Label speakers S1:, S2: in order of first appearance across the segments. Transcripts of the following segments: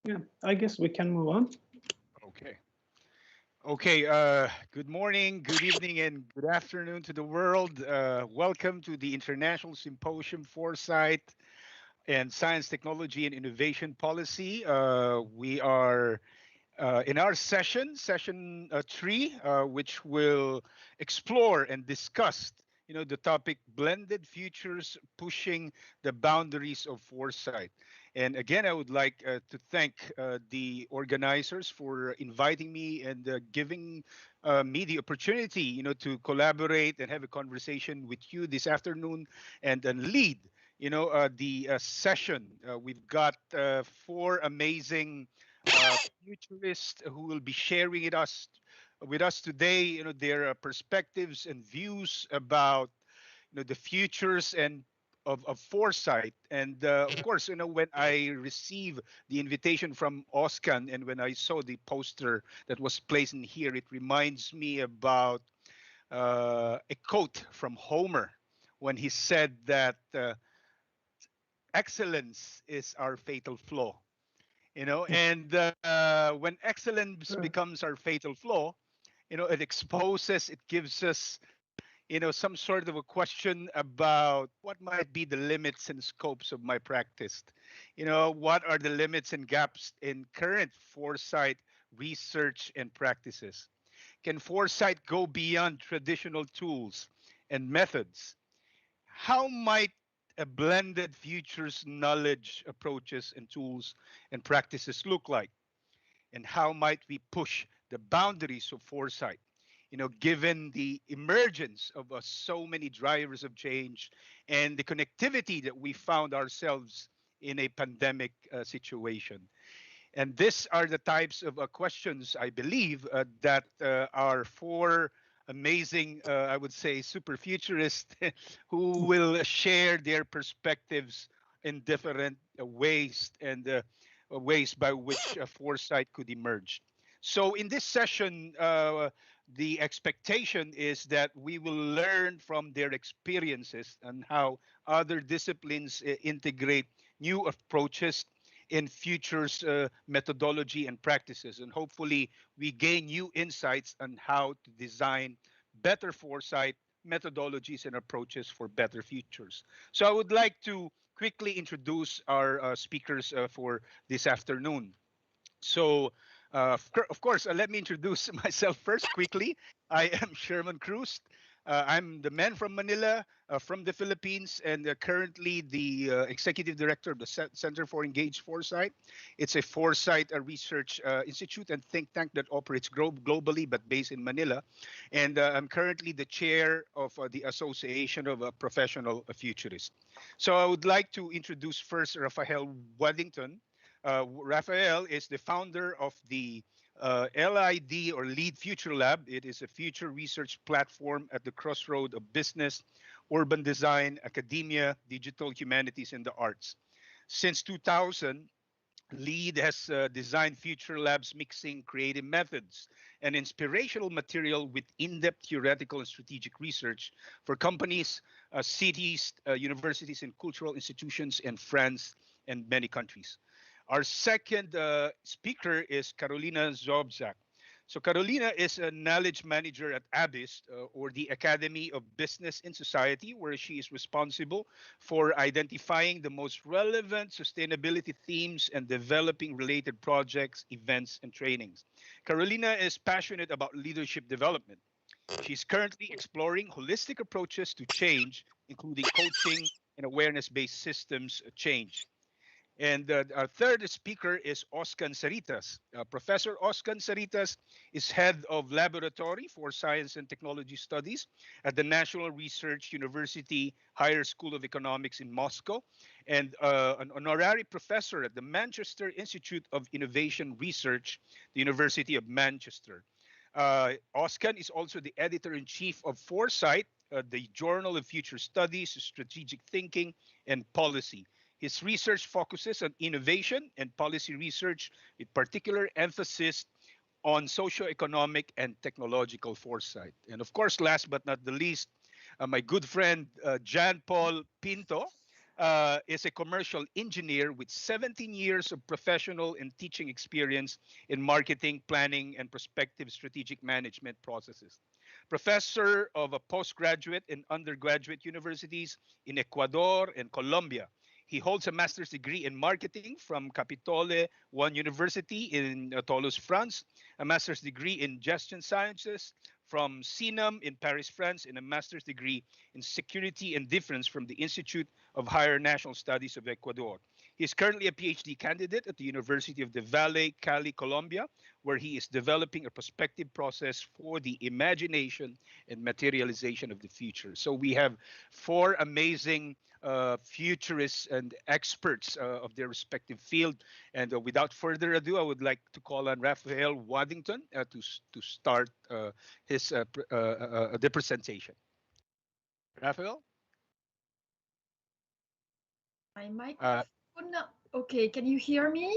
S1: Yeah, I guess we can move on.
S2: Okay. Okay. Good morning, good evening, and good afternoon to the world. Welcome to the International Symposium Foresight and Science, Technology, and Innovation Policy. We are in our session 3, which will explore and discuss, the topic blended futures pushing the boundaries of foresight. And again, I would like to thank the organizers for inviting me and giving me the opportunity, to collaborate and have a conversation with you this afternoon and then lead, the session. We've got 4 amazing futurists who will be sharing with us today, their perspectives and views about, the futures and of foresight. And of course, when I received the invitation from Oscan and when I saw the poster that was placed in here, it reminds me about a quote from Homer when he said that excellence is our fatal flaw. And when excellence becomes our fatal flaw, it exposes, it gives us, some sort of a question about what might be the limits and scopes of my practice. What are the limits and gaps in current foresight research and practices? Can foresight go beyond traditional tools and methods? How might a blended futures knowledge approaches and tools and practices look like? And how might we push the boundaries of foresight? Given the emergence of so many drivers of change and the connectivity that we found ourselves in a pandemic situation. And these are the types of questions, I believe, that our 4 amazing, I would say, super futurists who will share their perspectives in different ways and ways by which foresight could emerge. So in this session, the expectation is that we will learn from their experiences and how other disciplines integrate new approaches in futures methodology and practices. And hopefully we gain new insights on how to design better foresight methodologies and approaches for better futures. So I would like to quickly introduce our speakers for this afternoon. So, of course, let me introduce myself first quickly. I am Sherman Cruz. I'm the man from Manila, from the Philippines, and currently the executive director of the Center for Engaged Foresight. It's a foresight research institute and think tank that operates globally but based in Manila. And I'm currently the chair of the Association of Professional Futurists. So I would like to introduce first Raphael Waddington. Raphael is the founder of the LID or Lead Future Lab. It is a future research platform at the crossroad of business, urban design, academia, digital humanities, and the arts. Since 2000, LEAD has designed future labs mixing creative methods and inspirational material with in-depth theoretical and strategic research for companies, cities, universities, and cultural institutions in France and many countries. Our second speaker is Carolina Zobzak. So Carolina is a knowledge manager at ABIS, or the Academy of Business and Society, where she is responsible for identifying the most relevant sustainability themes and developing related projects, events, and trainings. Carolina is passionate about leadership development. She's currently exploring holistic approaches to change, including coaching and awareness-based systems change. And our third speaker is Oscan Saritas. Professor Oscan Saritas is head of laboratory for science and technology studies at the National Research University Higher School of Economics in Moscow, and an honorary professor at the Manchester Institute of Innovation Research, the University of Manchester. Oscan is also the editor-in-chief of Forsaight, the Journal of Future Studies, Strategic Thinking, and Policy. His research focuses on innovation and policy research, with particular emphasis on socioeconomic and technological foresight. And of course, last but not the least, my good friend Jan Paul Pinto is a commercial engineer with 17 years of professional and teaching experience in marketing, planning, and prospective strategic management processes. Professor of a postgraduate and undergraduate universities in Ecuador and Colombia. He holds a master's degree in marketing from Capitole One University in Toulouse, France, a master's degree in gestion sciences from CINAM in Paris, France, and a master's degree in security and defense from the Institute of Higher National Studies of Ecuador. He is currently a PhD candidate at the University of the Valle, Cali, Colombia, where he is developing a prospective process for the imagination and materialization of the future. So we have four amazing futurists and experts of their respective field. And without further ado, I would like to call on Raphael Waddington to start the presentation. Raphael?
S3: My microphone. Okay, can you hear me?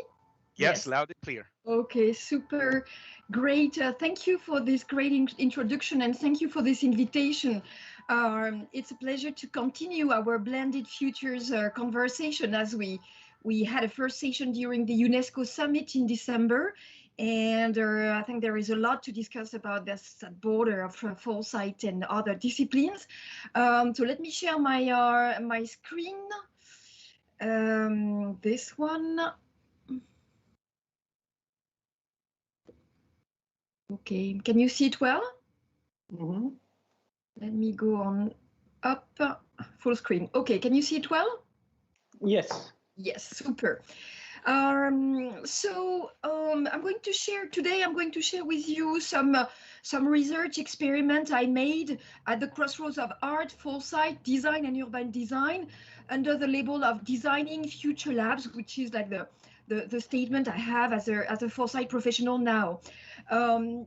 S2: Yes, loud and clear.
S3: Okay, super great. Thank you for this great introduction, and thank you for this invitation. It's a pleasure to continue our Blended Futures conversation, as we had a first session during the UNESCO Summit in December. And I think there is a lot to discuss about this border of foresight and other disciplines. So let me share my screen. This one. Okay, can you see it well?
S1: Mm-hmm.
S3: Let me go on up, full screen. Okay, can you see it well?
S1: Yes.
S3: Yes, super. I'm going to share today. I'm going to share with you some research experiment I made at the crossroads of art, foresight, design, and urban design, under the label of Designing Future Labs, which is like the statement I have as a foresight professional now.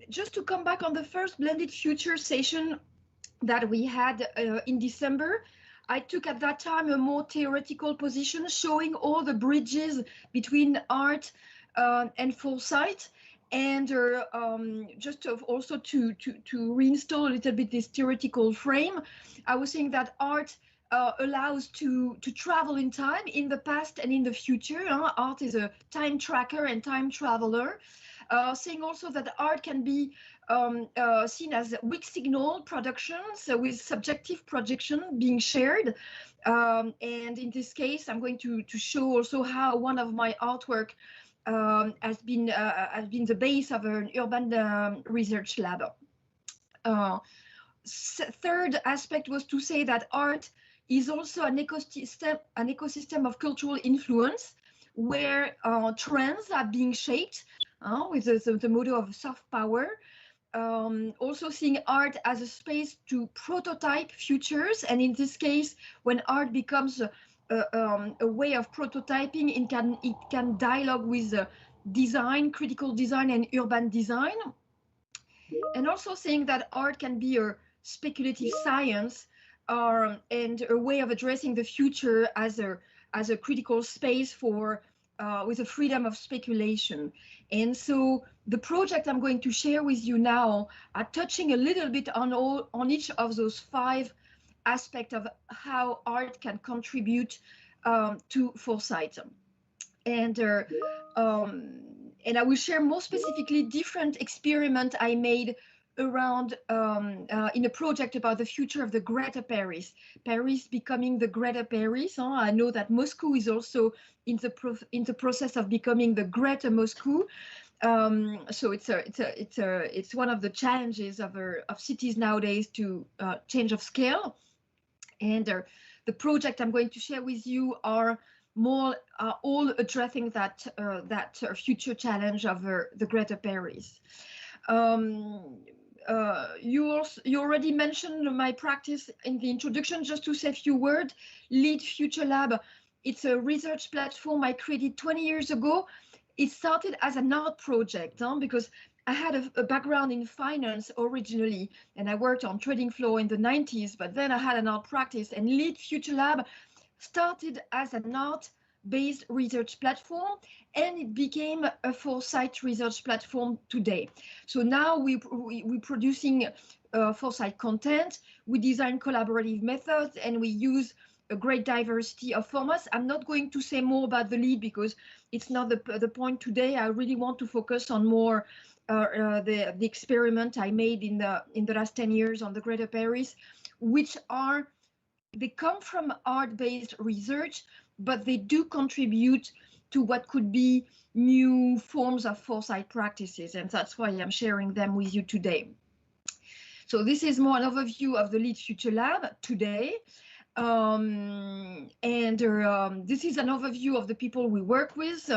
S3: Just to come back on the first Blended Future session that we had in December, I took at that time a more theoretical position, showing all the bridges between art and foresight, and just also to reinstall a little bit this theoretical frame. I was saying that art allows to travel in time, in the past and in the future. Art is a time tracker and time traveler. Saying also that art can be seen as weak signal productions with subjective projection being shared. And in this case, I'm going to show also how one of my artwork has been the base of an urban research lab. Third aspect was to say that art is also an ecosystem of cultural influence, where trends are being shaped with the motto of soft power. Also seeing art as a space to prototype futures, and in this case, when art becomes a way of prototyping, it can dialogue with design, critical design, and urban design. And also saying that art can be a speculative science, and a way of addressing the future as a critical space for with a freedom of speculation. And so the project I'm going to share with you now are touching a little bit on each of those 5 aspects of how art can contribute to foresight. And I will share more specifically different experiments I made around in a project about the future of the Greater Paris. Paris becoming the Greater Paris. I know that Moscow is also in the process of becoming the Greater Moscow. So it's one of the challenges of cities nowadays to change of scale. And the project I'm going to share with you are more all addressing that future challenge of the Greater Paris. You already mentioned my practice in the introduction. Just to say a few words, Lead Future Lab, it's a research platform I created 20 years ago. It started as an art project because I had a background in finance originally, and I worked on trading floor in the 90s, but then I had an art practice, and Lead Future Lab started as an art-based research platform, and it became a Forsaight research platform today. So now we're producing Forsaight content, we design collaborative methods, and we use a great diversity of formats. I'm not going to say more about the lead because it's not the point today. I really want to focus on more the experiment I made in the last 10 years on the Greater Paris, which they come from art-based research, but they do contribute to what could be new forms of Forsaight practices, and that's why I'm sharing them with you today. So this is more an overview of the Lead Future Lab today. This is an overview of the people we work with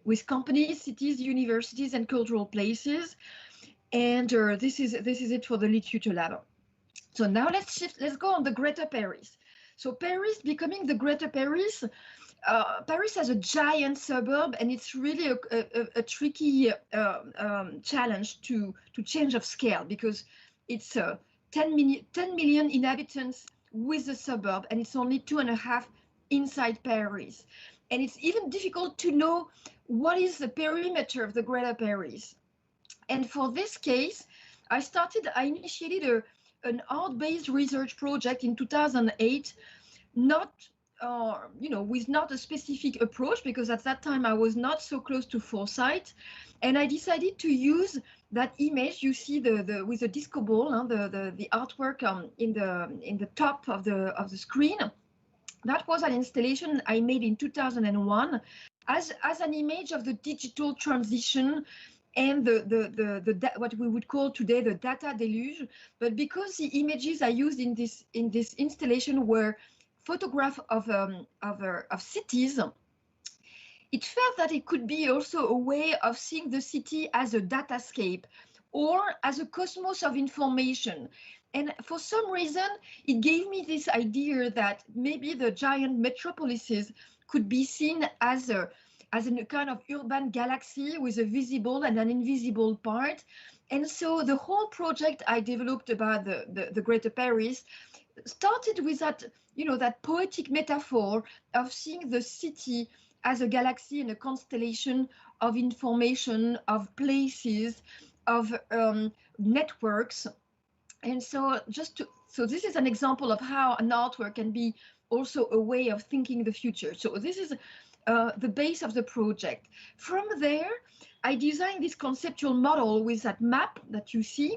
S3: with companies, cities, universities, and cultural places. And this is it for the Lead Future Lab. So now let's go on the Greater Paris. So Paris becoming the Greater Paris. Paris has a giant suburb, and it's really a tricky challenge to change of scale, because it's 10 million inhabitants with the suburb, and it's only 2.5 inside Paris. And it's even difficult to know what is the perimeter of the Greater Paris. And for this case, I initiated an art-based research project in 2008, with not a specific approach, because at that time I was not so close to Forsaight, and I decided to use that image you see with the disco ball, the artwork in the top of the screen. That was an installation I made in 2001 as an image of the digital transition and what we would call today the data deluge. But because the images I used in this installation were photographs of cities, it felt that it could be also a way of seeing the city as a datascape or as a cosmos of information. And for some reason, it gave me this idea that maybe the giant metropolises could be seen as a kind of urban galaxy with a visible and an invisible part. And so the whole project I developed about the Greater Paris started with that poetic metaphor of seeing the city as a galaxy and a constellation of information, of places, of networks. And so so this is an example of how an artwork can be also a way of thinking the future. So this is the base of the project. From there, I designed this conceptual model with that map that you see,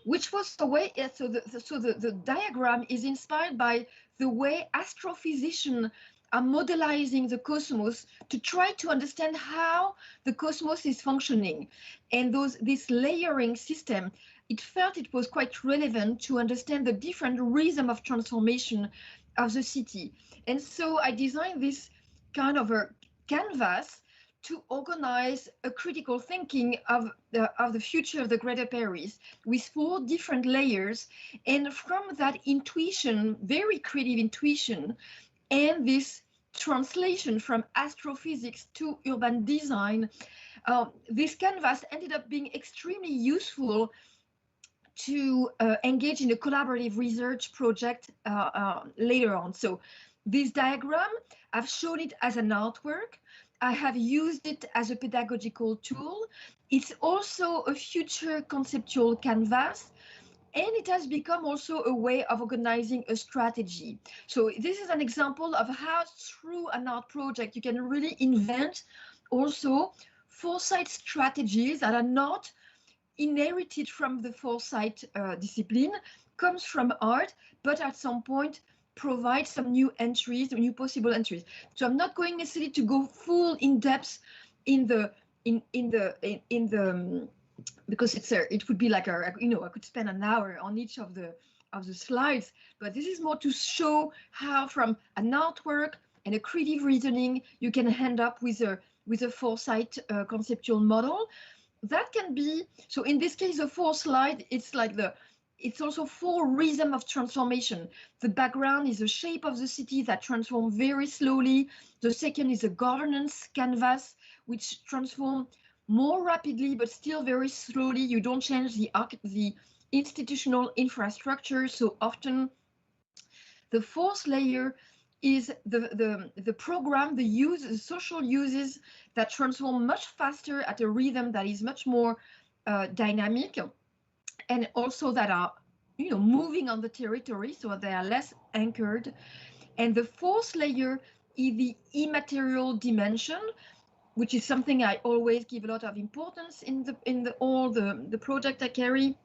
S3: which was the way, so the diagram is inspired by the way astrophysicians are modelizing the cosmos to try to understand how the cosmos is functioning. And this layering system, it felt it was quite relevant to understand the different rhythm of transformation of the city. And so I designed this kind of a canvas to organize a critical thinking of the future of the Greater Paris with 4 different layers. And from that intuition, very creative intuition, and this translation from astrophysics to urban design, this canvas ended up being extremely useful to engage in a collaborative research project later on. So this diagram, I've shown it as an artwork. I have used it as a pedagogical tool. It's also a future conceptual canvas, and it has become also a way of organizing a strategy. So this is an example of how through an art project you can really invent also Forsaight strategies that are not inherited from the Forsaight discipline, comes from art, but at some point provide some new entries, new possible entries. So I'm not going necessarily to go full in depth in the because it would be like I could spend an hour on each of the slides, but this is more to show how from an artwork and a creative reasoning, you can end up with a Forsaight conceptual model. That can be, so in this case, the 4th slide, it's like it's also 4 rhythms of transformation. The background is the shape of the city that transforms very slowly. The second is a governance canvas, which transforms more rapidly, but still very slowly. You don't change the institutional infrastructure so often. The 4th layer is the program, the social uses that transform much faster at a rhythm that is much more dynamic, and also that are, you know, moving on the territory, so they are less anchored. And the 4th layer is the immaterial dimension, which is something I always give a lot of importance in all the project I carry.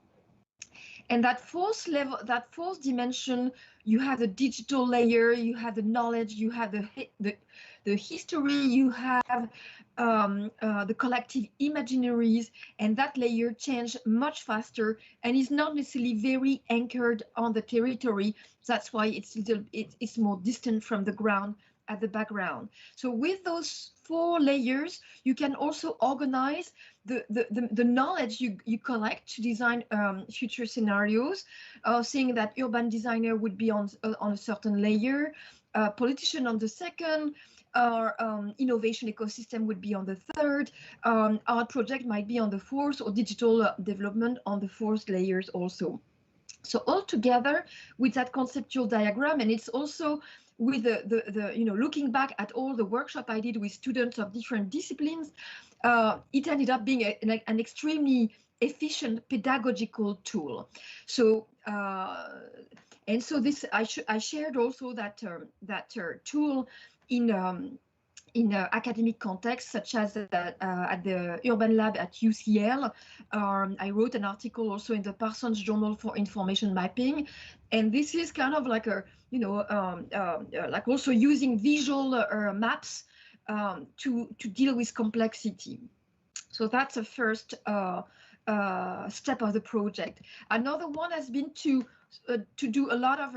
S3: And that 4th level, that 4th dimension, you have the digital layer, you have the knowledge, you have the history, you have the collective imaginaries, and that layer changes much faster and is not necessarily very anchored on the territory. That's why it's more distant from the ground at the background. So with those 4 layers, you can also organize the knowledge you collect to design future scenarios, saying that urban designer would be on a certain layer, politician on the second, or innovation ecosystem would be on the 3rd, art project might be on the 4th, or digital development on the 4th layers also. So all together with that conceptual diagram, and it's also with the you know, looking back at all the workshop I did with students of different disciplines, it ended up being an extremely efficient pedagogical tool. So and so this I shared also that tool in academic context, such as at the Urban Lab at UCL. I wrote an article also in the Parsons Journal for Information Mapping. And this is kind of like a, you know, like also using visual maps to deal with complexity. So that's the first step of the project. Another one has been to do a lot of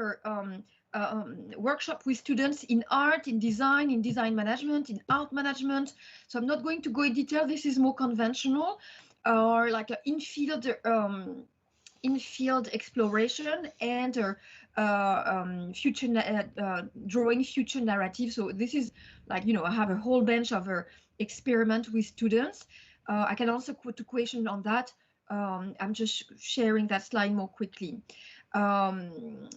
S3: workshop with students in art, in design management, in art management. So I'm not going to go in detail. This is more conventional, or like an in-field exploration and drawing future narrative. So this is like, you know, I have a whole bunch of experiment with students. I can also put a question on that. I'm just sharing that slide more quickly. So on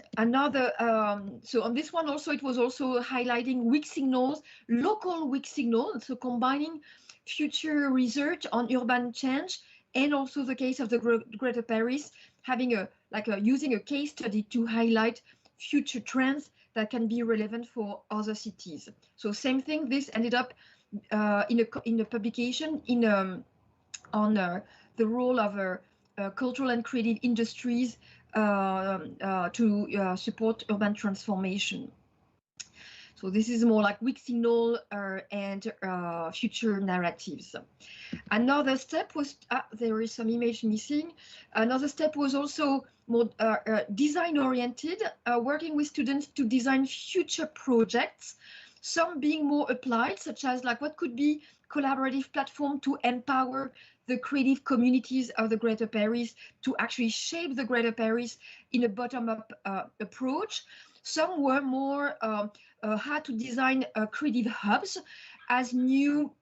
S3: this one also, it was also highlighting weak signals, local weak signals, so combining future research on urban change and also the case of the Greater Paris, having using a case study to highlight future trends that can be relevant for other cities. So same thing, this ended up in a publication on the role of cultural and creative industries to support urban transformation. So this is more like weak signal and future narratives. Another step was, there is some image missing. Another step was also more design oriented, working with students to design future projects, some being more applied, such as like what could be collaborative platform to empower the creative communities of the Greater Paris to actually shape the Greater Paris in a bottom-up approach. Some were more how to design creative hubs as new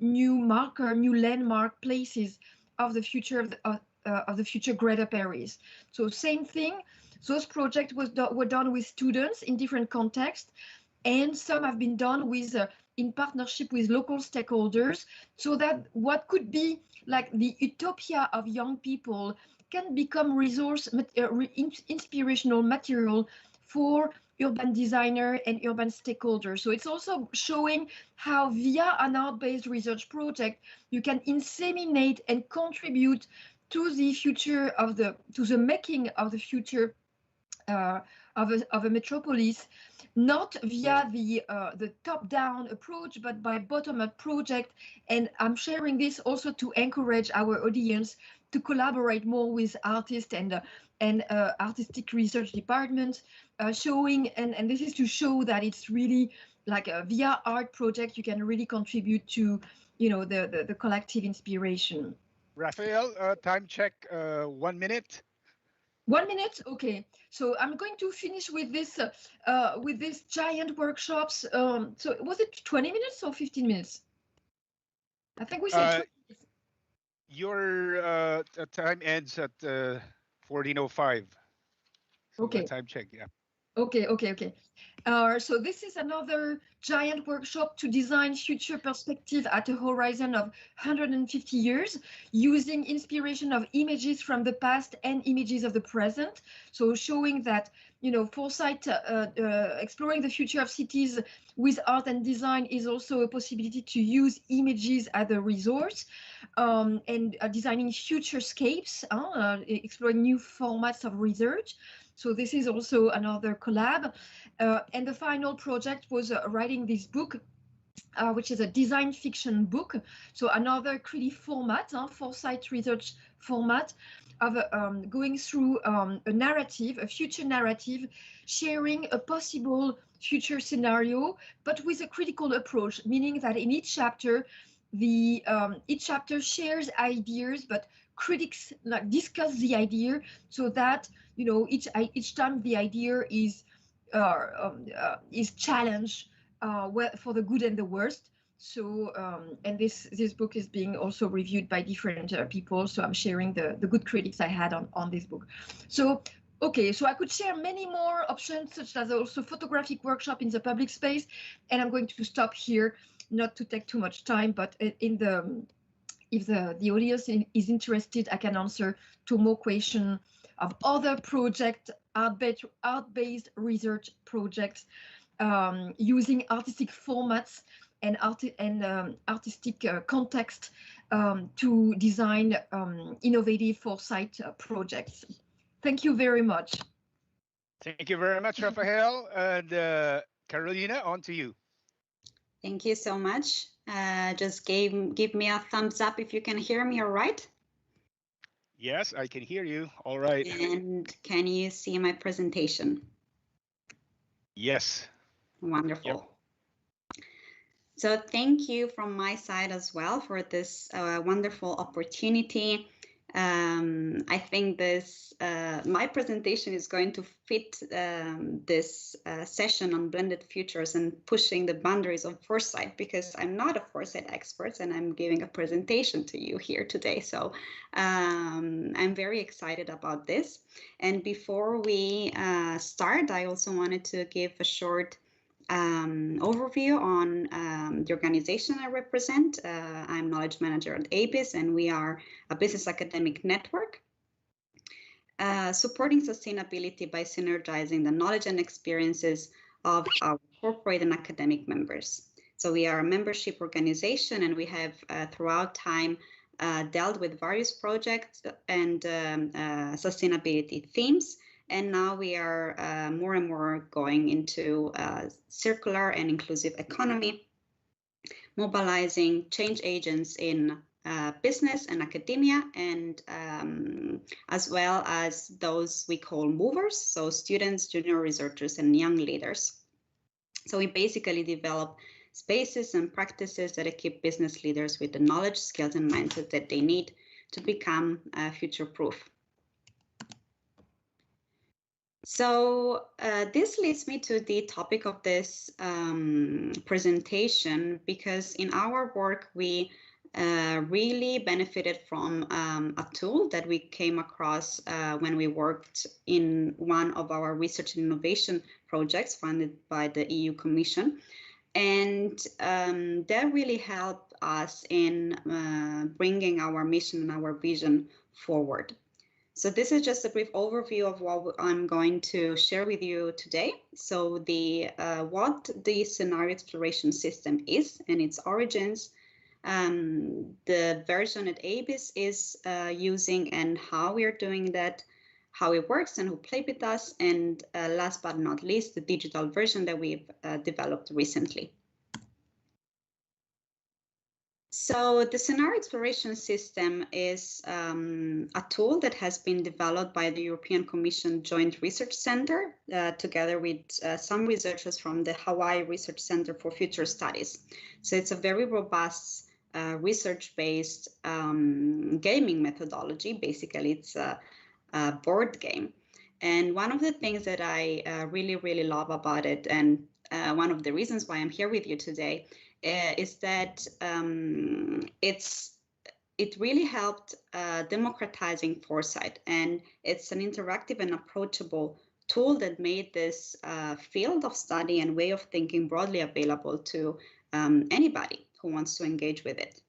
S3: landmark places of the future of the future Greater Paris. So same thing. Those projects were done with students in different contexts, and some have been done with in partnership with local stakeholders, so that what could be like the utopia of young people can become inspirational material for urban designer and urban stakeholders. So it's also showing how via an art-based research project, you can inseminate and contribute to the future of to the making of the future of a metropolis, not via the top-down approach, but by bottom-up project. And I'm sharing this also to encourage our audience to collaborate more with artists and artistic research departments, showing, and this is to show that it's really via art project, you can really contribute to, you know, the collective inspiration.
S2: Raphael, time check, 1 minute.
S3: 1 minute, okay. So I'm going to finish with this giant workshops. So was it 20 minutes or 15 minutes? I think we said 20 minutes.
S2: Your time ends at 14:05. So
S3: Okay.
S2: time check, yeah.
S3: Okay. So this is another giant workshop to design future perspective at a horizon of 150 years, using inspiration of images from the past and images of the present. So showing that, you know, Foresight, exploring the future of cities with art and design is also a possibility to use images as a resource, and designing futurescapes, exploring new formats of research. So this is also another collab. And the final project was writing this book, which is a design fiction book. So another creative format, Foresight research format, of going through a narrative, a future narrative, sharing a possible future scenario, but with a critical approach, meaning that in each chapter, each chapter shares ideas, but critics discuss the idea, so that, you know, each time the idea is challenged, for the good and the worst. So and this book is being also reviewed by different people. So I'm sharing the good critics I had on this book. So okay, so I could share many more options, such as also photographic workshop in the public space, and I'm going to stop here, not to take too much time, but if the audience is interested, I can answer to more questions of other projects, art-based research projects, using artistic formats and artistic context to design innovative Foresight projects. Thank you very much.
S2: Thank you very much, Raphael. And Carolina, on to you.
S4: Thank you so much. Just give me a thumbs up if you can hear me all right.
S2: Yes, I can hear you. All right.
S4: And can you see my presentation?
S2: Yes.
S4: Wonderful.
S2: Yep.
S4: So thank you from my side as well for this wonderful opportunity. I think this my presentation is going to fit this session on blended futures and pushing the boundaries of Foresight, because I'm not a Foresight expert and I'm giving a presentation to you here today. So I'm very excited about this. And before we start, I also wanted to give a short overview on the organization I represent. I'm knowledge manager at ABIS, and we are a business academic network supporting sustainability by synergizing the knowledge and experiences of our corporate and academic members. So we are a membership organization, and we have throughout time dealt with various projects and sustainability themes. And now we are more and more going into circular and inclusive economy, mobilizing change agents in business and academia, and as well as those we call movers, so students, junior researchers, and young leaders. So we basically develop spaces and practices that equip business leaders with the knowledge, skills, and mindset that they need to become future-proof. So this leads me to the topic of this presentation, because in our work we really benefited from a tool that we came across when we worked in one of our research and innovation projects funded by the EU Commission. And that really helped us in bringing our mission and our vision forward. So this is just a brief overview of what I'm going to share with you today. So what the scenario exploration system is and its origins, the version at ABIS is using and how we are doing that, how it works and who play with us, and last but not least, the digital version that we've developed recently. So the scenario exploration system is a tool that has been developed by the European Commission Joint Research Center together with some researchers from the Hawaii Research Center for Future Studies. So it's a very robust research-based gaming methodology. Basically, it's a board game. And one of the things that I really love about it, and one of the reasons why I'm here with you today, is that it really helped democratizing Foresight, and it's an interactive and approachable tool that made this field of study and way of thinking broadly available to anybody who wants to engage with it.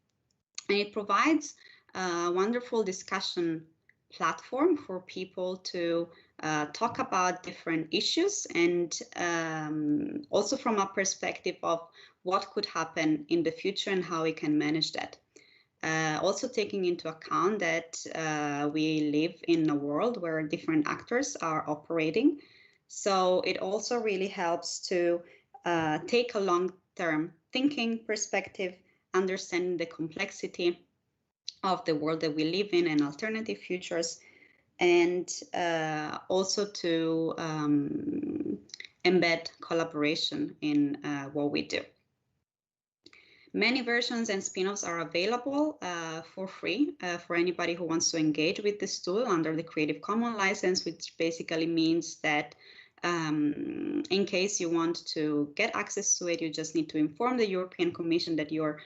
S4: And it provides a wonderful discussion platform for people to talk about different issues, and also from a perspective of what could happen in the future and how we can manage that. Also taking into account that we live in a world where different actors are operating. So it also really helps to take a long-term thinking perspective, understanding the complexity of the world that we live in and alternative futures, and also to embed collaboration in what we do. Many versions and spin-offs are available for free for anybody who wants to engage with this tool under the Creative Commons license, which basically means that in case you want to get access to it, you just need to inform the European Commission that you're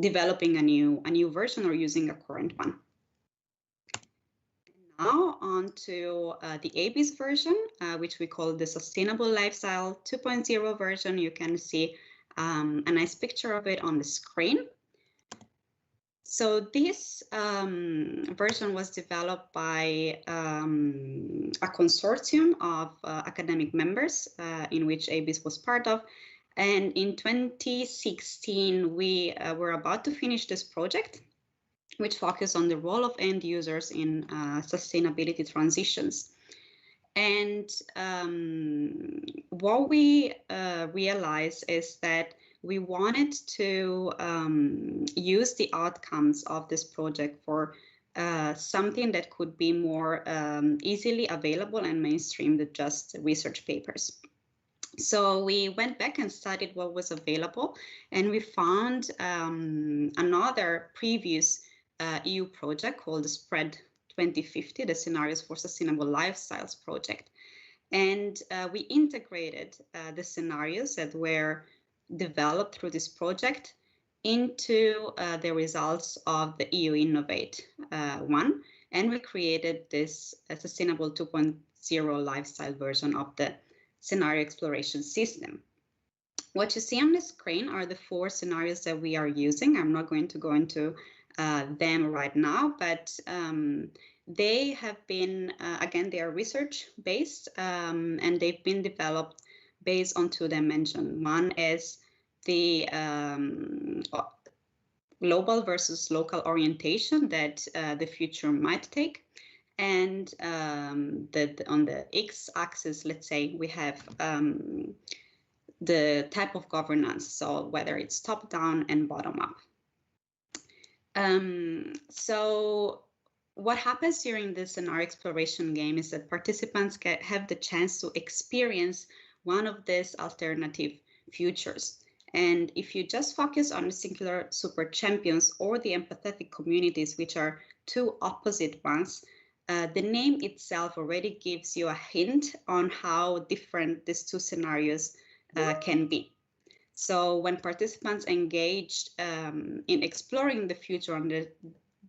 S4: developing a new version or using a current one. Now on to the ABIS version, which we call the Sustainable Lifestyle 2.0 version. You can see a nice picture of it on the screen. So this version was developed by a consortium of academic members in which ABIS was part of. And in 2016, we were about to finish this project, which focused on the role of end users in sustainability transitions. And what we realized is that we wanted to use the outcomes of this project for something that could be more easily available and mainstream than just research papers. So we went back and studied what was available, and we found another previous EU project called the Spread 2050, the Scenarios for Sustainable Lifestyles project. And we integrated the scenarios that were developed through this project into the results of the EU Innovate one, and we created this Sustainable 2.0 lifestyle version of the scenario exploration system. What you see on the screen are the 4 scenarios that we are using. I'm not going to go into them right now, but they have been, again, they are research-based, and they've been developed based on 2 dimensions. One is the global versus local orientation that the future might take. And on the x-axis, let's say, we have the type of governance, so whether it's top-down and bottom-up. So what happens during the scenario exploration game is that participants have the chance to experience one of these alternative futures. And if you just focus on the singular super champions or the empathetic communities, which are 2 opposite ones, the name itself already gives you a hint on how different these 2 scenarios can be. So when participants engaged in exploring the future under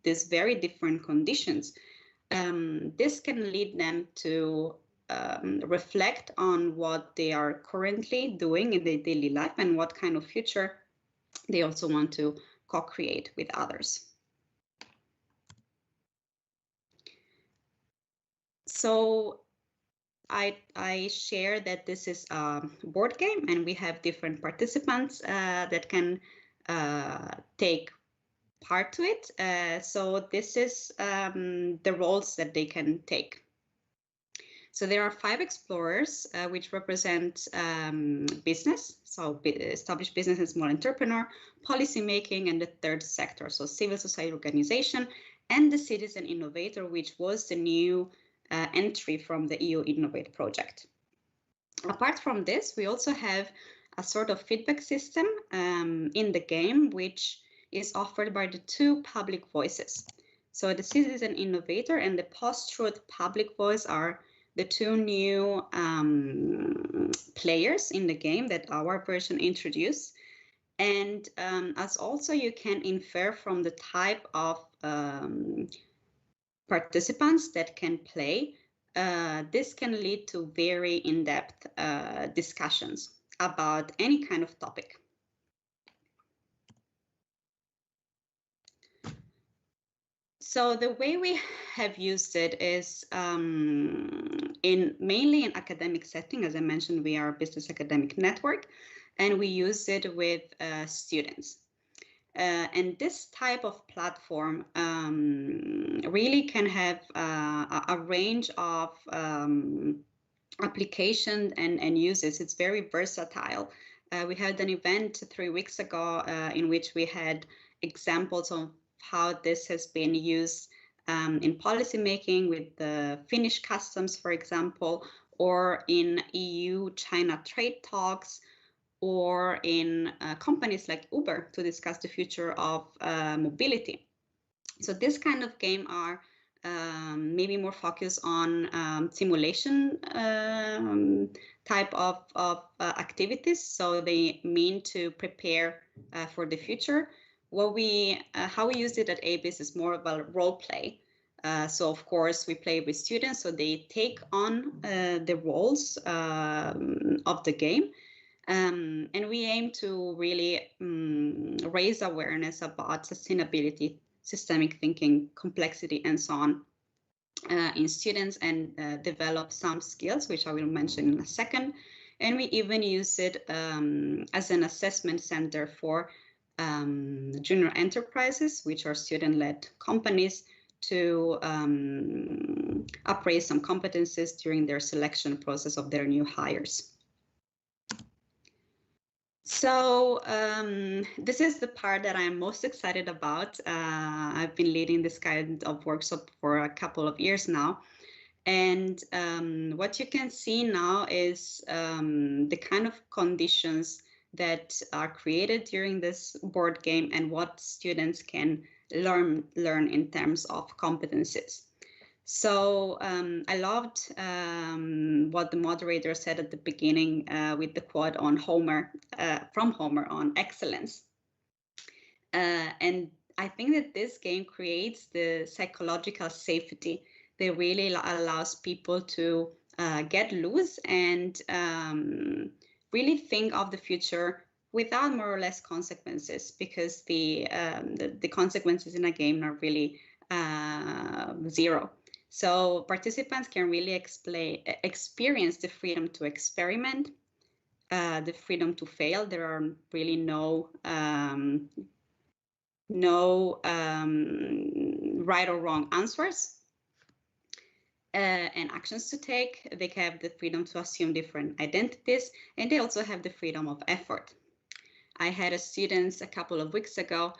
S4: these very different conditions, this can lead them to reflect on what they are currently doing in their daily life and what kind of future they also want to co-create with others. So I share that this is a board game, and we have different participants that can take part to it. So this is the roles that they can take. So there are 5 explorers, which represent business, so established business and small entrepreneur, policymaking, and the third sector, so civil society organization, and the citizen innovator, which was the new entry from the EU Innovate project. Apart from this, we also have a sort of feedback system in the game, which is offered by the 2 public voices. So the citizen innovator and the post-truth public voice are the 2 new players in the game that our version introduced. And as also you can infer from the type of participants that can play, this can lead to very in-depth discussions about any kind of topic. So the way we have used it is mainly in academic setting. As I mentioned, we are a business academic network, and we use it with students. And this type of platform really can have a range of applications and uses. It's very versatile. We had an event 3 weeks ago in which we had examples of how this has been used in policymaking with the Finnish customs, for example, or in EU-China trade talks, or in companies like Uber to discuss the future of mobility. So this kind of game are maybe more focused on simulation type of activities. So they mean to prepare for the future. How we use it at ABIS is more about role play. So of course we play with students, so they take on the roles of the game. And we aim to really raise awareness about sustainability, systemic thinking, complexity, and so on in students, and develop some skills, which I will mention in a second. And we even use it as an assessment center for junior enterprises, which are student-led companies, to appraise some competencies during their selection process of their new hires. So this is the part that I'm most excited about. I've been leading this kind of workshop for a couple of years now. And what you can see now is the kind of conditions that are created during this board game and what students can learn in terms of competencies. So I loved what the moderator said at the beginning with the quote on Homer, from Homer, on excellence. And I think that this game creates the psychological safety that really allows people to get loose and really think of the future without more or less consequences, because the consequences in a game are really zero. So participants can really experience the freedom to experiment, the freedom to fail. There are really no right or wrong answers and actions to take. They have the freedom to assume different identities, and they also have the freedom of effort. I had a student a couple of weeks ago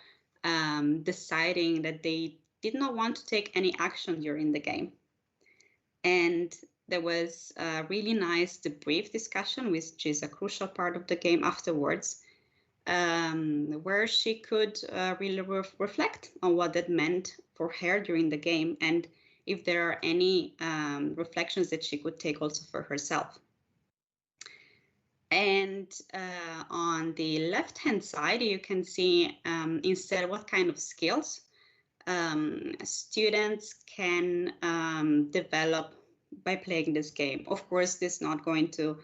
S4: deciding that they did not want to take any action during the game. And there was a really nice debrief discussion, which is a crucial part of the game afterwards, where she could really reflect on what that meant for her during the game, and if there are any reflections that she could take also for herself. And on the left-hand side, you can see instead what kind of skills students can develop by playing this game. Of course, this is not going to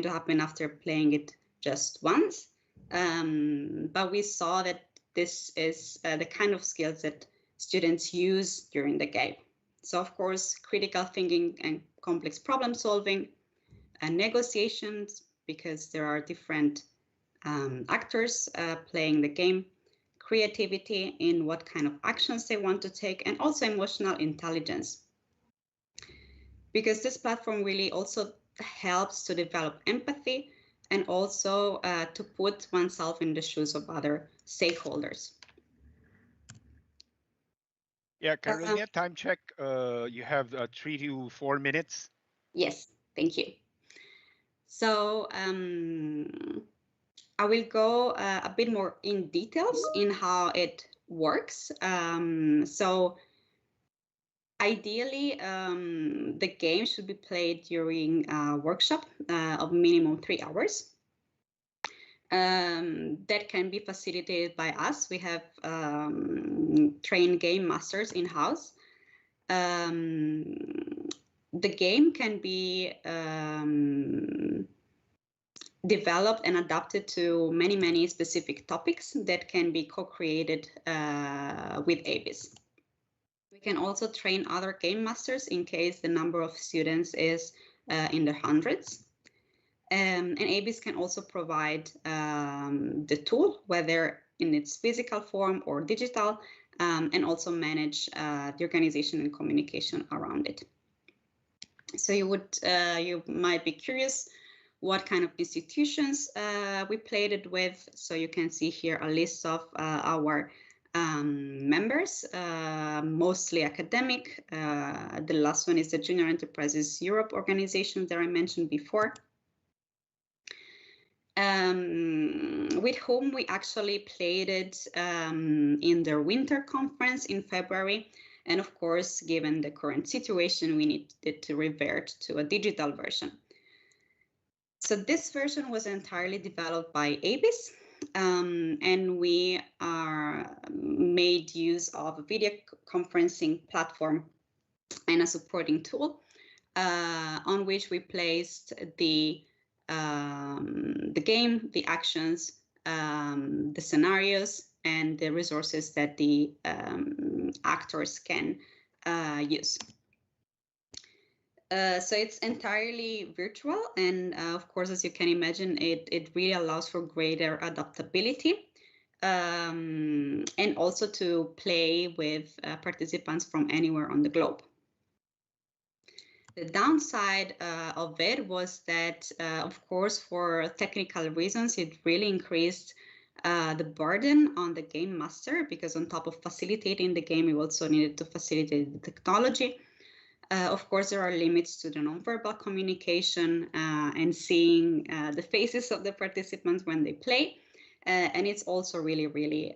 S4: happen after playing it just once, but we saw that this is the kind of skills that students use during the game. So of course, critical thinking and complex problem solving, and negotiations, because there are different actors playing the game, creativity in what kind of actions they want to take, and also emotional intelligence. because this platform really also helps to develop empathy and also to put oneself in the shoes of other stakeholders.
S2: Yeah, Carolina, time check. You have 3 to 4 minutes.
S4: Yes, thank you. So I will go a bit more in details in how it works. So ideally, the game should be played during a workshop of minimum 3 hours. That can be facilitated by us. We have trained game masters in-house. The game can be developed and adapted to many specific topics that can be co-created with ABIS. We can also train other game masters in case the number of students is in the hundreds. And ABIS can also provide the tool, whether in its physical form or digital, and also manage the organization and communication around it. So you might be curious what kind of institutions we played it with. So you can see here a list of our members, mostly academic. The last one is the Junior Enterprises Europe organization that I mentioned before. With whom we actually played it in their winter conference in February. And of course, given the current situation, we needed to revert to a digital version. So this version was entirely developed by ABIS, and we made use of a video conferencing platform and a supporting tool on which we placed the game, the actions, the scenarios, and the resources that the actors can use. So it's entirely virtual, and of course, as you can imagine, it really allows for greater adaptability and also to play with participants from anywhere on the globe. The downside of it was that, of course, for technical reasons, it really increased the burden on the game master, because on top of facilitating the game, we also needed to facilitate the technology. Of course, there are limits to the nonverbal communication and seeing the faces of the participants when they play. And it's also really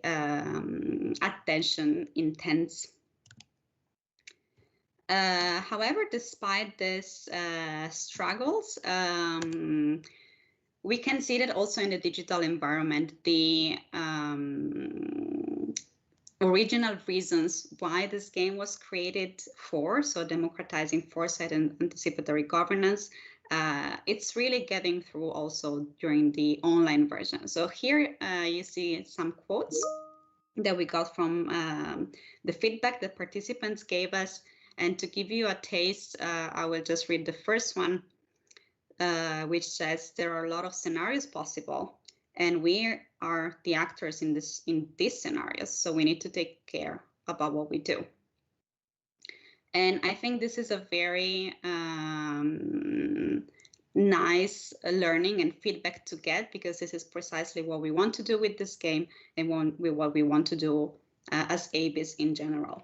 S4: attention intense. However, despite these struggles, we can see that also in the digital environment, the original reasons why this game was created for, so democratizing foresight and anticipatory governance, it's really getting through also during the online version. So here you see some quotes that we got from the feedback that participants gave us. And to give you a taste, I will just read the first one, which says there are a lot of scenarios possible, and we are the actors in these scenarios, so we need to take care about what we do. And I think this is a very nice learning and feedback to get, because this is precisely what we want to do with this game and what we want to do as ABIS in general,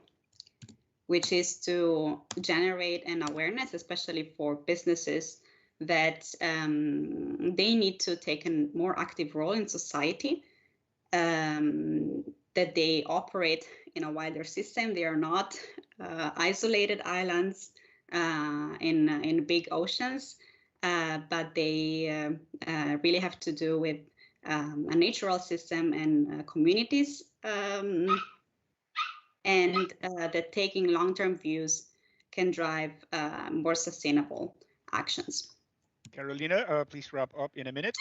S4: which is to generate an awareness, especially for businesses, that they need to take a more active role in society, that they operate in a wider system. They are not isolated islands in big oceans, but they really have to do with a natural system and communities, and that taking long-term views can drive more sustainable actions.
S2: Carolina, please wrap up in a minute.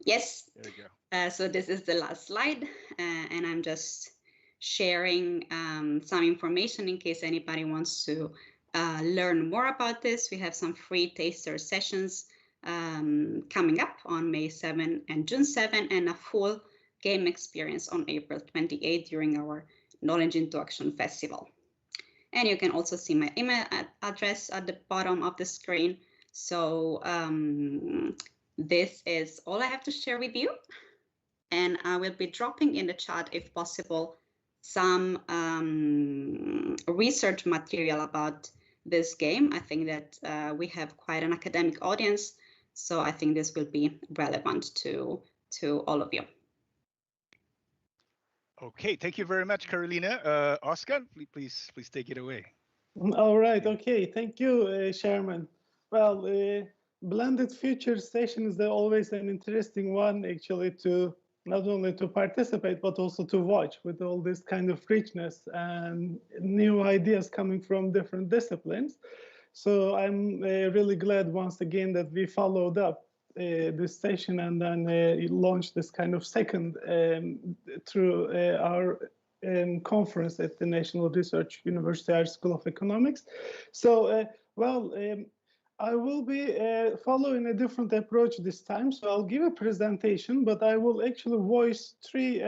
S4: Yes.
S2: There you go.
S4: So this is the last slide, and I'm just sharing some information in case anybody wants to learn more about this. We have some free taster sessions coming up on May 7 and June 7, and a full game experience on April 28 during our Knowledge into Action Festival. And you can also see my email address at the bottom of the screen. So this is all I have to share with you. And I will be dropping in the chat, if possible, some research material about this game. I think that we have quite an academic audience, so I think this will be relevant to all of you.
S2: Okay, thank you very much, Carolina. Oscar, please take it away.
S1: All right. Okay. Thank you, Chairman. Well, blended future session is always an interesting one, actually, to not only to participate, but also to watch with all this kind of richness and new ideas coming from different disciplines. So I'm really glad once again that we followed up this session and then launched this kind of second through our conference at the National Research University Irish School of Economics. So, I will be following a different approach this time. So I'll give a presentation, but I will actually voice three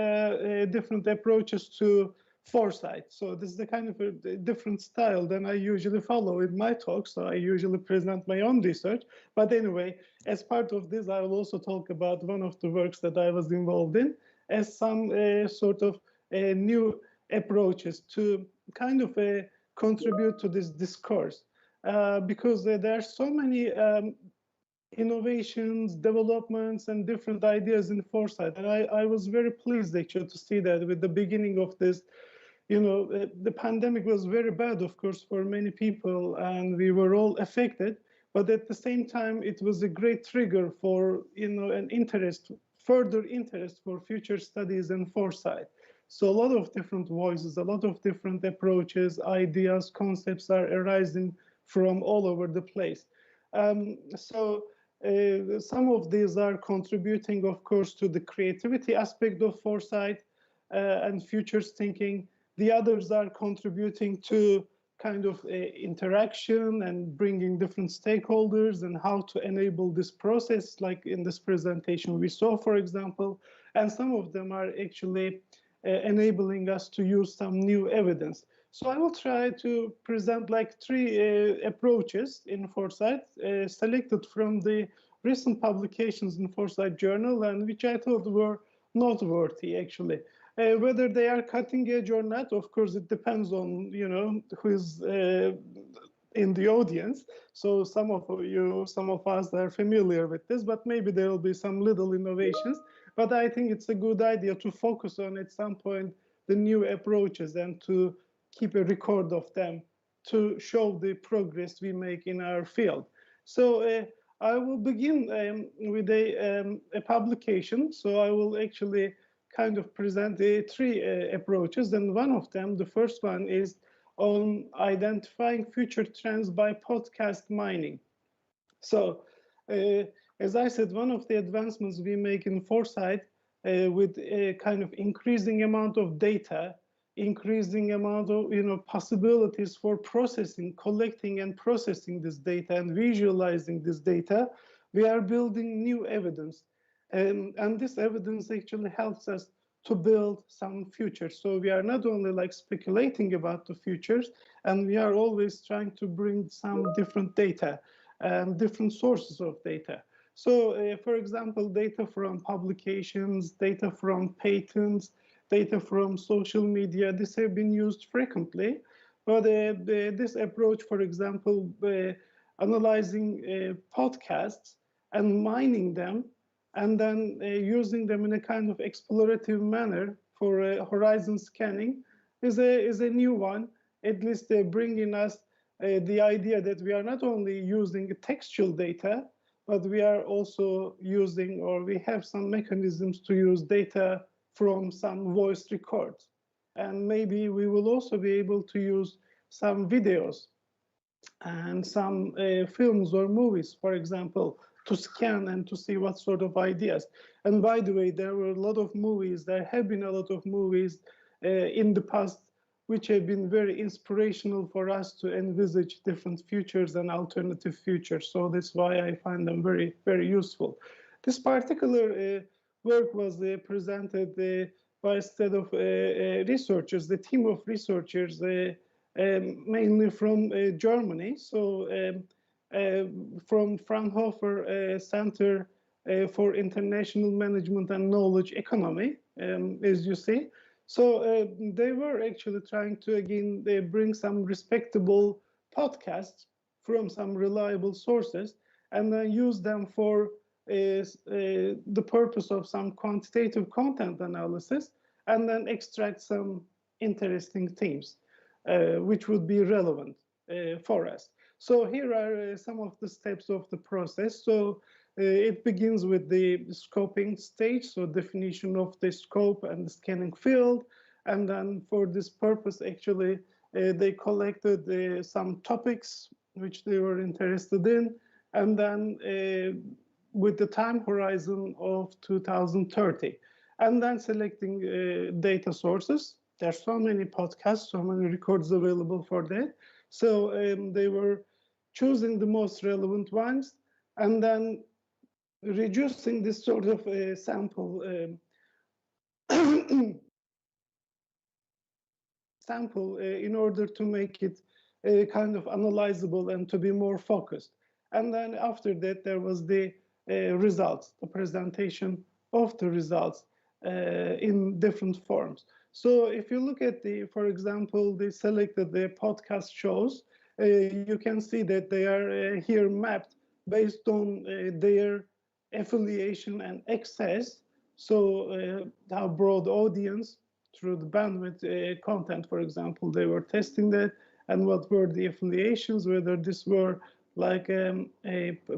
S1: different approaches to Foresight. So this is the kind of a different style than I usually follow in my talk. So I usually present my own research. But anyway, as part of this, I will also talk about one of the works that I was involved in as some sort of new approaches to kind of contribute to this discourse. Because there are so many innovations, developments, and different ideas in Foresight. And I was very pleased actually to see that with the beginning of this, the pandemic was very bad, of course, for many people, and we were all affected. But at the same time, it was a great trigger for, an interest, further interest for future studies and Foresight. So a lot of different voices, a lot of different approaches, ideas, concepts are arising from all over the place. Some of these are contributing, of course, to the creativity aspect of Foresight and futures thinking. The others are contributing to kind of interaction and bringing different stakeholders and how to enable this process, like in this presentation we saw, for example. And some of them are actually enabling us to use some new evidence. So I will try to present like three approaches in Foresight, selected from the recent publications in Foresight Journal, and which I thought were noteworthy, actually. Whether they are cutting edge or not, of course, it depends on, who is in the audience. So some of us are familiar with this, but maybe there will be some little innovations. But I think it's a good idea to focus on at some point the new approaches and to keep a record of them to show the progress we make in our field. So I will begin with a publication. So I will actually kind of present the three approaches. And one of them, the first one, is on identifying future trends by podcast mining. So as I said, one of the advancements we make in Foresight with a kind of increasing amount of data, increasing amount of possibilities for processing, collecting and processing this data and visualizing this data, we are building new evidence. And this evidence actually helps us to build some futures. So we are not only like speculating about the futures, and we are always trying to bring some different data and different sources of data. So for example, data from publications, data from patents, data from social media, this have been used frequently. But this approach, for example, analyzing podcasts and mining them, and then using them in a kind of explorative manner for horizon scanning is a new one, at least bringing us the idea that we are not only using textual data, but we are also using, or we have some mechanisms to use data from some voice records. And maybe we will also be able to use some videos and some films or movies, for example, to scan and to see what sort of ideas. And by the way, there were a lot of movies, there have been a lot of movies in the past which have been very inspirational for us to envisage different futures and alternative futures. So that's why I find them very, very useful. This particular work was presented by a set of researchers, the team of researchers mainly from Germany. So from Fraunhofer Center for International Management and Knowledge Economy, as you see. So they were actually trying to, again, bring some respectable podcasts from some reliable sources and then use them for the purpose of some quantitative content analysis, and then extract some interesting themes which would be relevant for us. So here are some of the steps of the process. So it begins with the scoping stage, so definition of the scope and the scanning field. And then for this purpose, actually, they collected some topics which they were interested in. And then with the time horizon of 2030. And then selecting data sources. There's so many podcasts, so many records available for that. So they were choosing the most relevant ones and then reducing this sort of sample in order to make it kind of analyzable and to be more focused. And then after that, there was the results, the presentation of the results in different forms. So if you look at for example, they selected the podcast shows, you can see that they are here mapped based on their affiliation and access. So how broad audience through the bandwidth content, for example, they were testing that, and what were the affiliations, whether this were like a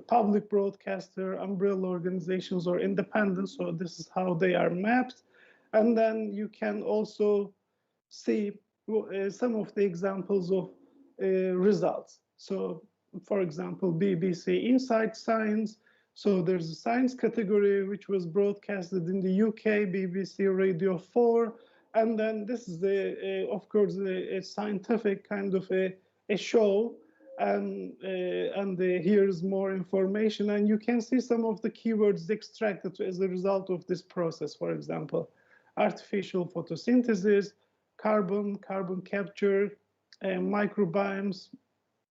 S1: public broadcaster, umbrella organizations, or independent. So this is how they are mapped. And then you can also see some of the examples of results. So for example, BBC Inside Science. So there's a science category which was broadcasted in the UK, BBC Radio 4. And then this is, of course, a scientific kind of a show. And here's more information. And you can see some of the keywords extracted as a result of this process. For example, artificial photosynthesis, carbon capture, microbiomes,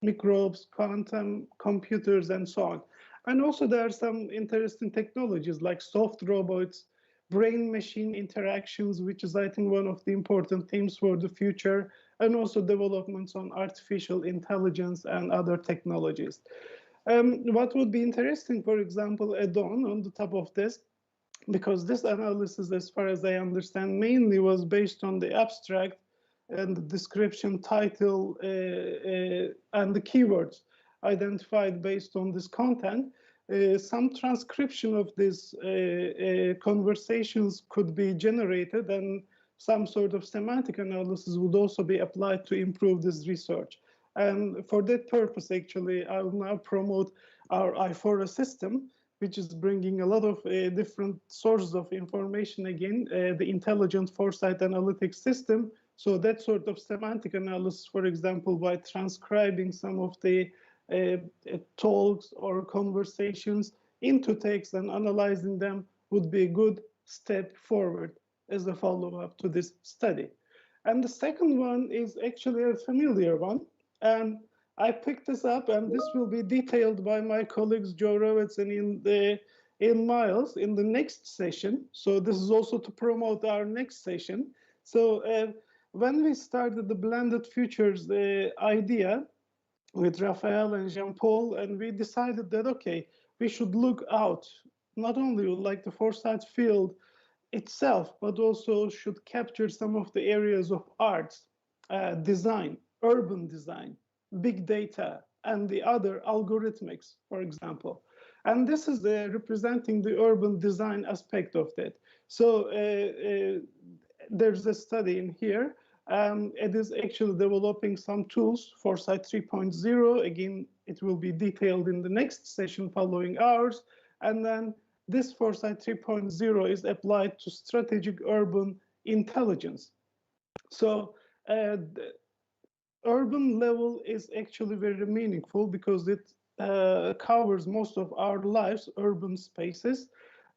S1: microbes, quantum computers, and so on. And also there are some interesting technologies like soft robots, brain-machine interactions, which is, I think, one of the important themes for the future, and also developments on artificial intelligence and other technologies. What would be interesting, for example, add-on on the top of this, because this analysis, as far as I understand, mainly was based on the abstract and the description, title, and the keywords identified based on this content. Some transcription of these conversations could be generated, and some sort of semantic analysis would also be applied to improve this research. And for that purpose, actually, I will now promote our I4A system, which is bringing a lot of different sources of information again, the intelligent foresight analytics system. So that sort of semantic analysis, for example, by transcribing some of the talks or conversations into text and analyzing them would be a good step forward as a follow-up to this study. And the second one is actually a familiar one. And I picked this up, and this will be detailed by my colleagues Joe Rovitz and in Miles in the next session. So this is also to promote our next session. So when we started the blended futures idea with Raphael and Jean-Paul, and we decided that, okay, we should look out, not only like the foresight field itself, but also should capture some of the areas of arts, design, urban design, big data, and the other algorithmics, for example. And this is representing the urban design aspect of that. So there's a study in here. It is actually developing some tools, Foresight 3.0. Again, it will be detailed in the next session following ours. And then this Foresight 3.0 is applied to strategic urban intelligence. So the urban level is actually very meaningful because it covers most of our lives, urban spaces,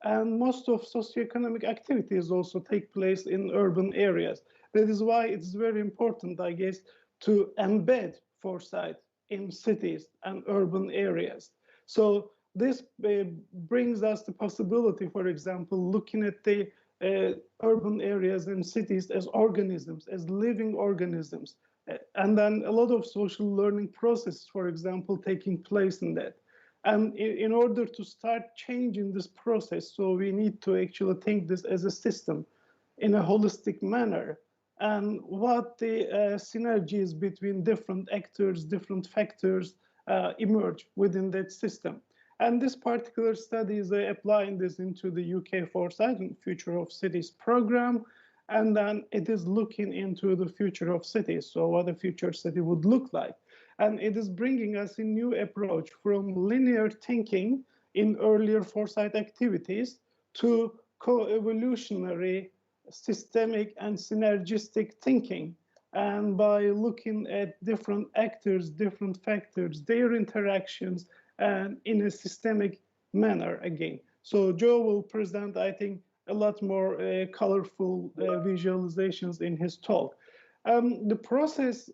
S1: and most of socioeconomic activities also take place in urban areas. That is why it's very important, I guess, to embed foresight in cities and urban areas. So this brings us the possibility, for example, looking at the urban areas and cities as organisms, as living organisms. And then a lot of social learning processes, for example, taking place in that. And in order to start changing this process, so we need to actually think this as a system in a holistic manner, and what the synergies between different actors, different factors emerge within that system. And this particular study is applying this into the UK Foresight and Future of Cities program. And then it is looking into the future of cities, so what a future city would look like. And it is bringing us a new approach from linear thinking in earlier foresight activities to co-evolutionary, systemic and synergistic thinking. And by looking at different actors, different factors, their interactions, and in a systemic manner again. So Joe will present, I think, a lot more colorful visualizations in his talk. The process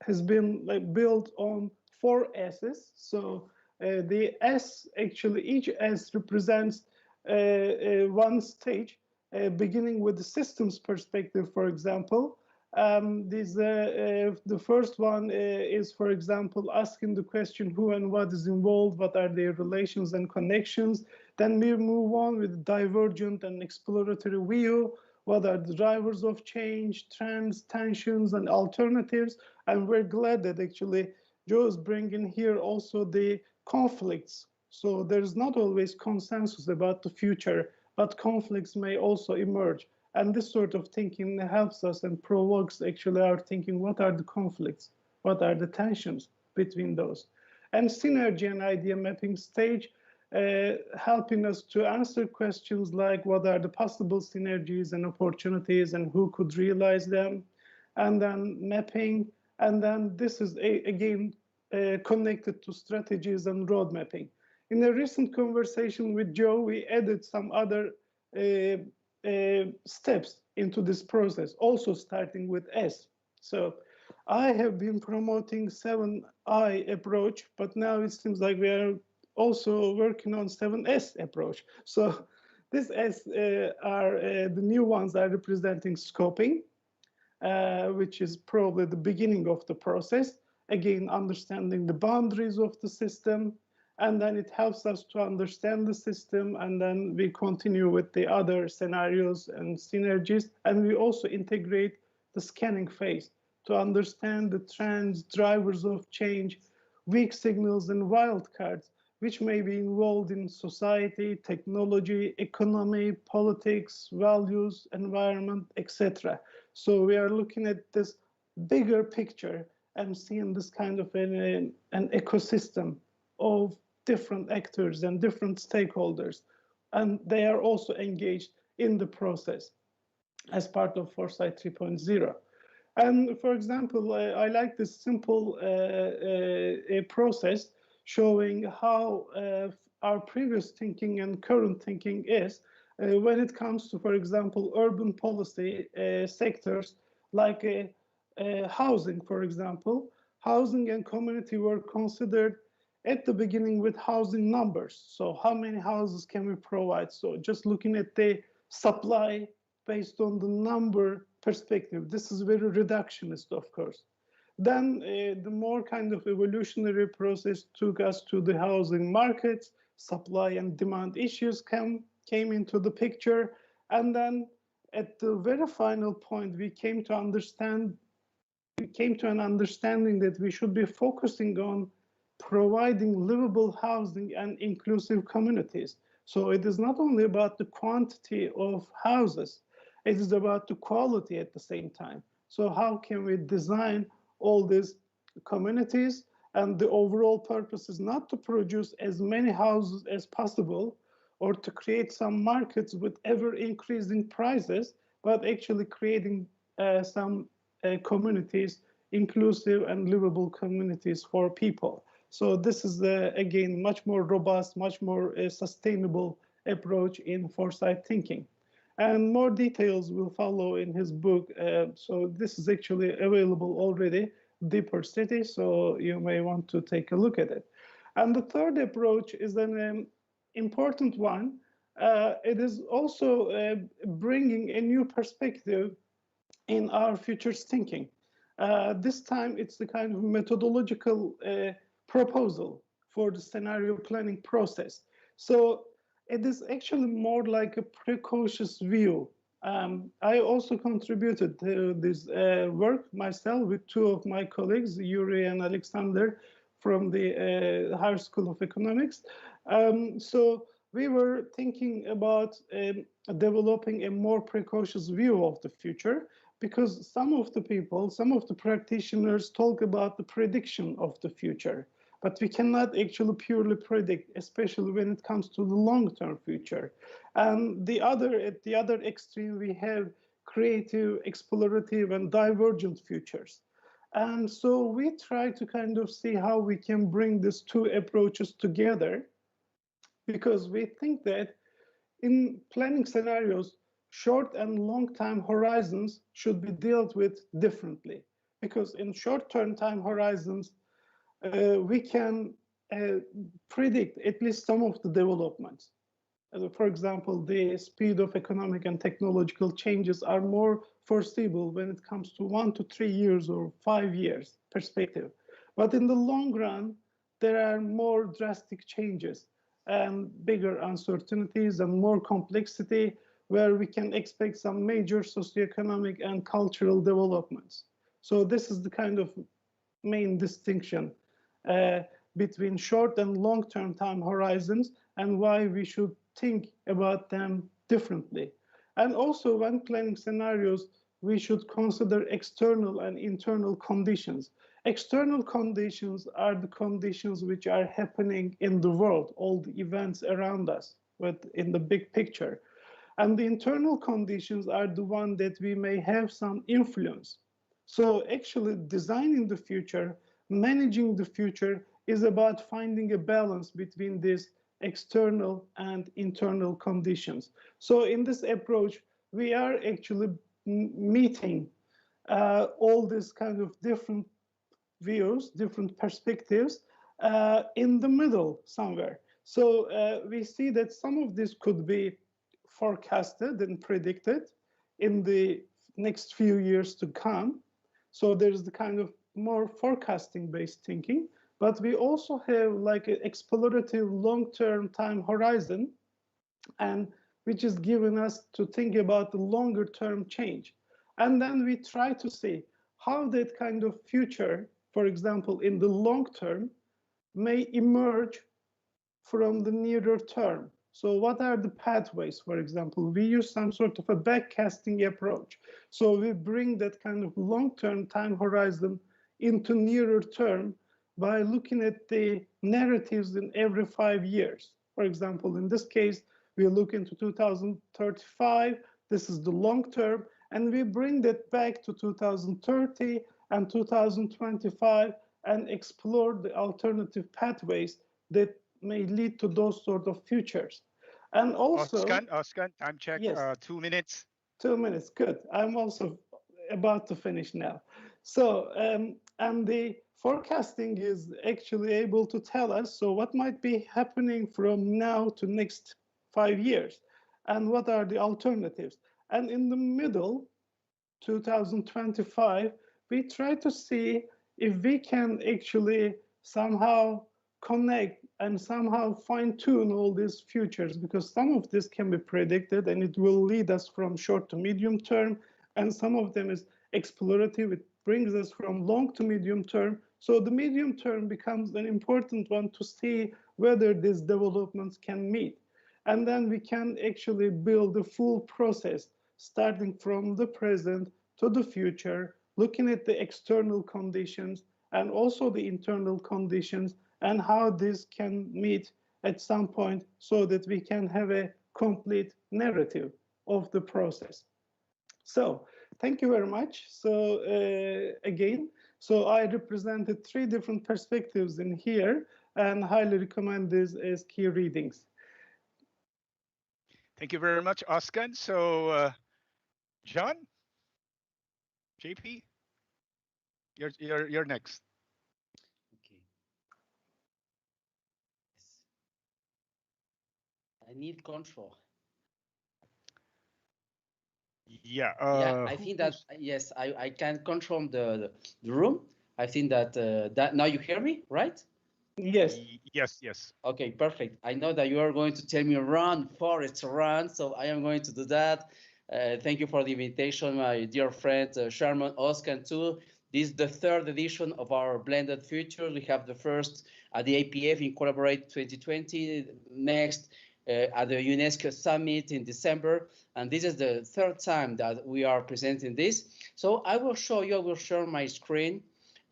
S1: has been built on 4 S's. So the S, actually, each S represents one stage, beginning with the systems perspective, for example. The first one is, for example, asking the question who and what is involved, what are their relations and connections. Then we move on with divergent and exploratory view. What are the drivers of change, trends, tensions, and alternatives? And we're glad that actually Joe is bringing here also the conflicts. So there's not always consensus about the future, but conflicts may also emerge. And this sort of thinking helps us and provokes actually our thinking, what are the conflicts? What are the tensions between those? And synergy and idea mapping stage, helping us to answer questions like what are the possible synergies and opportunities and who could realize them? And then mapping, and then this is again connected to strategies and road mapping. In a recent conversation with Joe, we added some other steps into this process, also starting with S. So I have been promoting 7I approach, but now it seems like we are also working on 7S approach. So this S are the new ones are representing scoping, which is probably the beginning of the process. Again, understanding the boundaries of the system, and then it helps us to understand the system, and then we continue with the other scenarios and synergies, and we also integrate the scanning phase to understand the trends, drivers of change, weak signals, and wildcards, which may be involved in society, technology, economy, politics, values, environment, etc. So we are looking at this bigger picture and seeing this kind of an ecosystem of different actors and different stakeholders, and they are also engaged in the process as part of Foresight 3.0. And for example, I like this simple process showing how our previous thinking and current thinking is when it comes to, for example, urban policy sectors like housing, for example. Housing and community were considered at the beginning with housing numbers. So how many houses can we provide? So just looking at the supply based on the number perspective. This is very reductionist, of course. Then the more kind of evolutionary process took us to the housing markets, supply and demand issues came into the picture. And then at the very final point, we came to an understanding that we should be focusing on providing livable housing and inclusive communities. So it is not only about the quantity of houses, it is about the quality at the same time. So how can we design all these communities? And the overall purpose is not to produce as many houses as possible or to create some markets with ever increasing prices, but actually creating some communities, inclusive and livable communities for people. So this is, again, much more robust, much more sustainable approach in foresight thinking. And more details will follow in his book. So this is actually available already, Deeper City, so you may want to take a look at it. And the third approach is an important one. It is also bringing a new perspective in our futures thinking. This time it's the kind of methodological proposal for the scenario planning process. So it is actually more like a precocious view. I also contributed to this work myself with two of my colleagues, Yuri and Alexander, from the Higher School of Economics. So we were thinking about developing a more precocious view of the future, because some of the people, some of the practitioners talk about the prediction of the future, but we cannot actually purely predict, especially when it comes to the long-term future. And at the other extreme, we have creative, explorative, and divergent futures. And so we try to kind of see how we can bring these two approaches together, because we think that in planning scenarios, short and long-term horizons should be dealt with differently. Because in short-term time horizons, we can predict at least some of the developments. For example, the speed of economic and technological changes are more foreseeable when it comes to 1 to 3 years or 5 years perspective. But in the long run, there are more drastic changes and bigger uncertainties and more complexity, where we can expect some major socioeconomic and cultural developments. So this is the kind of main distinction between short and long-term time horizons, and why we should think about them differently. And also, when planning scenarios, we should consider external and internal conditions. External conditions are the conditions which are happening in the world, all the events around us, but in the big picture. And the internal conditions are the one that we may have some influence. So actually designing the future, managing the future, is about finding a balance between these external and internal conditions. So in this approach, we are actually meeting all these kind of different views, different perspectives in the middle somewhere. So we see that some of this could be forecasted and predicted in the next few years to come. So there's the kind of more forecasting based thinking, but we also have like an explorative long-term time horizon, and which is given us to think about the longer term change. And then we try to see how that kind of future, for example, in the long term, may emerge from the nearer term. So what are the pathways, for example? We use some sort of a backcasting approach. So we bring that kind of long-term time horizon into nearer term by looking at the narratives in every 5 years. For example, in this case, we look into 2035, this is the long term, and we bring that back to 2030 and 2025 and explore the alternative pathways that may lead to those sort of futures. And also,
S2: Oscar, time check,
S1: yes,
S2: 2 minutes.
S1: 2 minutes, good. I'm also about to finish now. So, and the forecasting is actually able to tell us, so what might be happening from now to next 5 years, and what are the alternatives? And in the middle, 2025, we try to see if we can actually somehow connect and somehow fine-tune all these futures, because some of this can be predicted and it will lead us from short to medium term, and some of them is explorative, it brings us from long to medium term. So the medium term becomes an important one to see whether these developments can meet. And then we can actually build a full process starting from the present to the future, looking at the external conditions and also the internal conditions and how this can meet at some point, so that we can have a complete narrative of the process. So thank you very much. So again, so I represented 3 different perspectives in here and highly recommend this as key readings.
S2: Thank you very much, Oscar. So, John, JP, you're next.
S5: Okay. Yes. I need control.
S2: Yeah.
S5: Yeah, I think that yes, I can control the room. I think that that now you hear me, right?
S1: Yes.
S2: Yes, yes.
S5: Okay, perfect. I know that you are going to tell me run, Forrest, run. So I am going to do that. Thank you for the invitation, my dear friend Sherman, Oscar, too. This is the third edition of our Blended Futures. We have the first at the APF in Collaborate 2020, next at the UNESCO Summit in December. And this is the third time that we are presenting this. So I will show you, I will share my screen,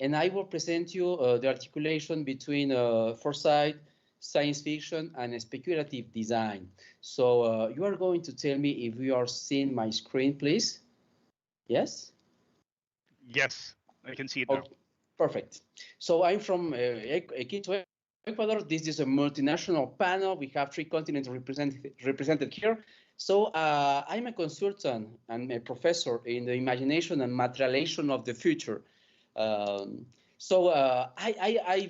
S5: and I will present you the articulation between foresight, science fiction, and speculative design. So you are going to tell me if you are seeing my screen, please. Yes?
S2: Yes, I can see it now.
S5: Okay, perfect. So I'm from Quito, Ecuador. This is a multinational panel. We have 3 continents represented here. So I'm a consultant and a professor in the imagination and materialization of the future. I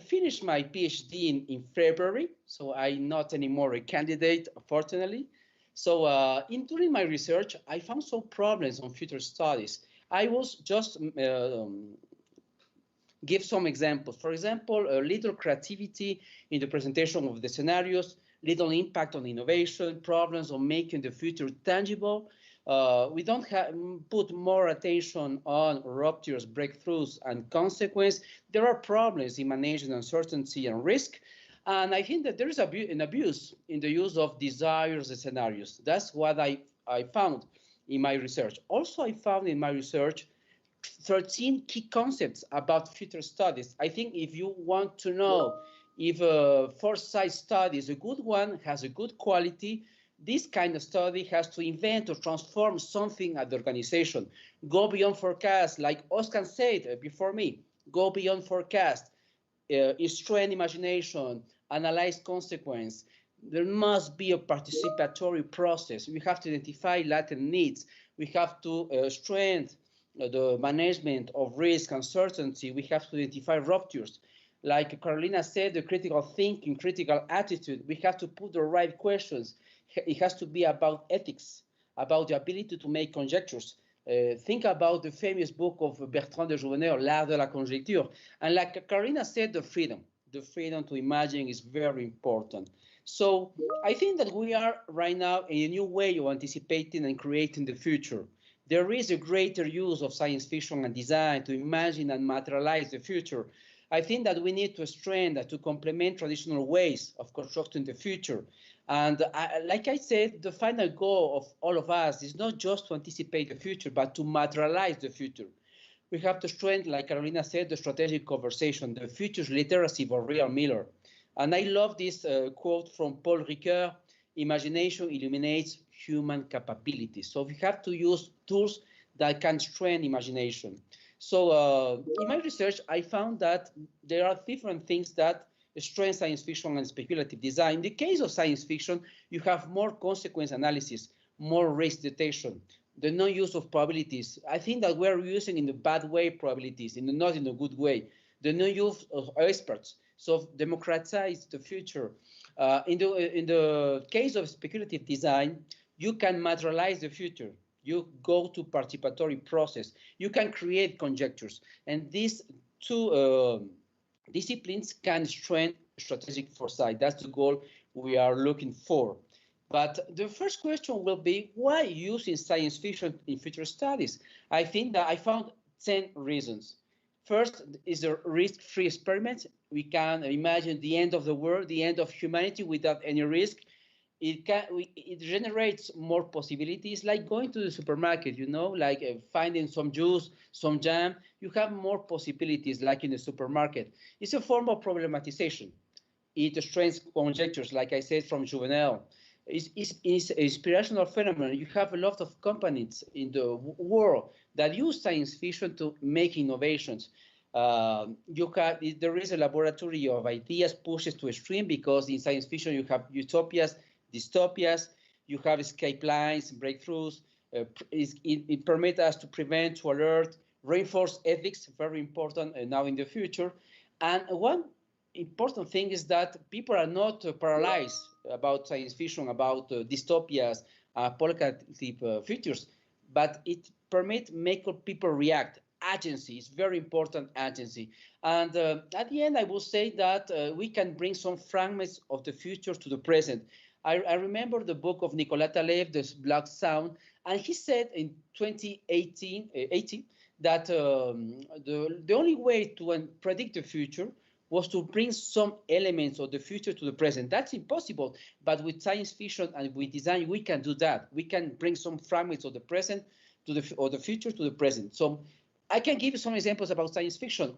S5: finished my PhD in February, so I'm not anymore a candidate, fortunately. So during my research, I found some problems on future studies. I was just give some examples. For example, little creativity in the presentation of the scenarios, little impact on innovation, problems on making the future tangible. We don't put more attention on ruptures, breakthroughs, and consequence. There are problems in managing uncertainty and risk. And I think that there is an abuse in the use of desires and scenarios. That's what I found in my research. Also, I found in my research 13 key concepts about future studies. I think if you want to know if a foresight study is a good one, has a good quality, this kind of study has to invent or transform something at the organization. Go beyond forecast, like Oscar said before me, go beyond forecast, strain imagination, analyze consequence. There must be a participatory process. We have to identify latent needs. We have to strengthen the management of risk, uncertainty. We have to identify ruptures. Like Carolina said, the critical thinking, critical attitude, we have to put the right questions. It has to be about ethics, about the ability to make conjectures. Think about the famous book of Bertrand de Jouvenel, L'Art de la Conjecture. And like Carolina said, the freedom to imagine is very important. So I think that we are right now in a new way of anticipating and creating the future. There is a greater use of science fiction and design to imagine and materialize the future. I think that we need to strengthen, to complement traditional ways of constructing the future. And like I said, the final goal of all of us is not just to anticipate the future, but to materialize the future. We have to strengthen, like Carolina said, the strategic conversation, the future's literacy for Real Miller. And I love this quote from Paul Ricoeur: imagination illuminates human capabilities. So we have to use tools that can strengthen imagination. So in my research, I found that there are different things that strengthen science fiction and speculative design. In the case of science fiction, you have more consequence analysis, more risk detection, the non-use of probabilities. I think that we're using in the bad way probabilities, not in a good way. The non-use of experts, so democratize the future. In the case of speculative design, you can materialize the future. You go to participatory process. You can create conjectures. And these two disciplines can strengthen strategic foresight. That's the goal we are looking for. But the first question will be, why using science fiction in future studies? I think that I found 10 reasons. First is a risk-free experiment. We can imagine the end of the world, the end of humanity without any risk. It generates more possibilities, like going to the supermarket, like finding some juice, some jam. You have more possibilities, like in the supermarket. It's a form of problematization. It strengthens conjectures, like I said, from Jouvenel. It's an inspirational phenomenon. You have a lot of companies in the world that use science fiction to make innovations. There is a laboratory of ideas pushes to extreme, because in science fiction you have utopias, dystopias. You have escape lines, breakthroughs. It permits us to prevent, to alert, reinforce ethics, very important now in the future. And one important thing is that people are not paralyzed about science fiction, about dystopias, apocalyptic futures, but it permits making people react. Agency is very important, agency. And at the end, I will say that we can bring some fragments of the future to the present. I remember the book of Nicolas Taleb, The Black Sound, and he said in 2018 that the only way to predict the future was to bring some elements of the future to the present. That's impossible, but with science fiction and with design, we can do that. We can bring some fragments of the present to the future to the present. So I can give you some examples about science fiction.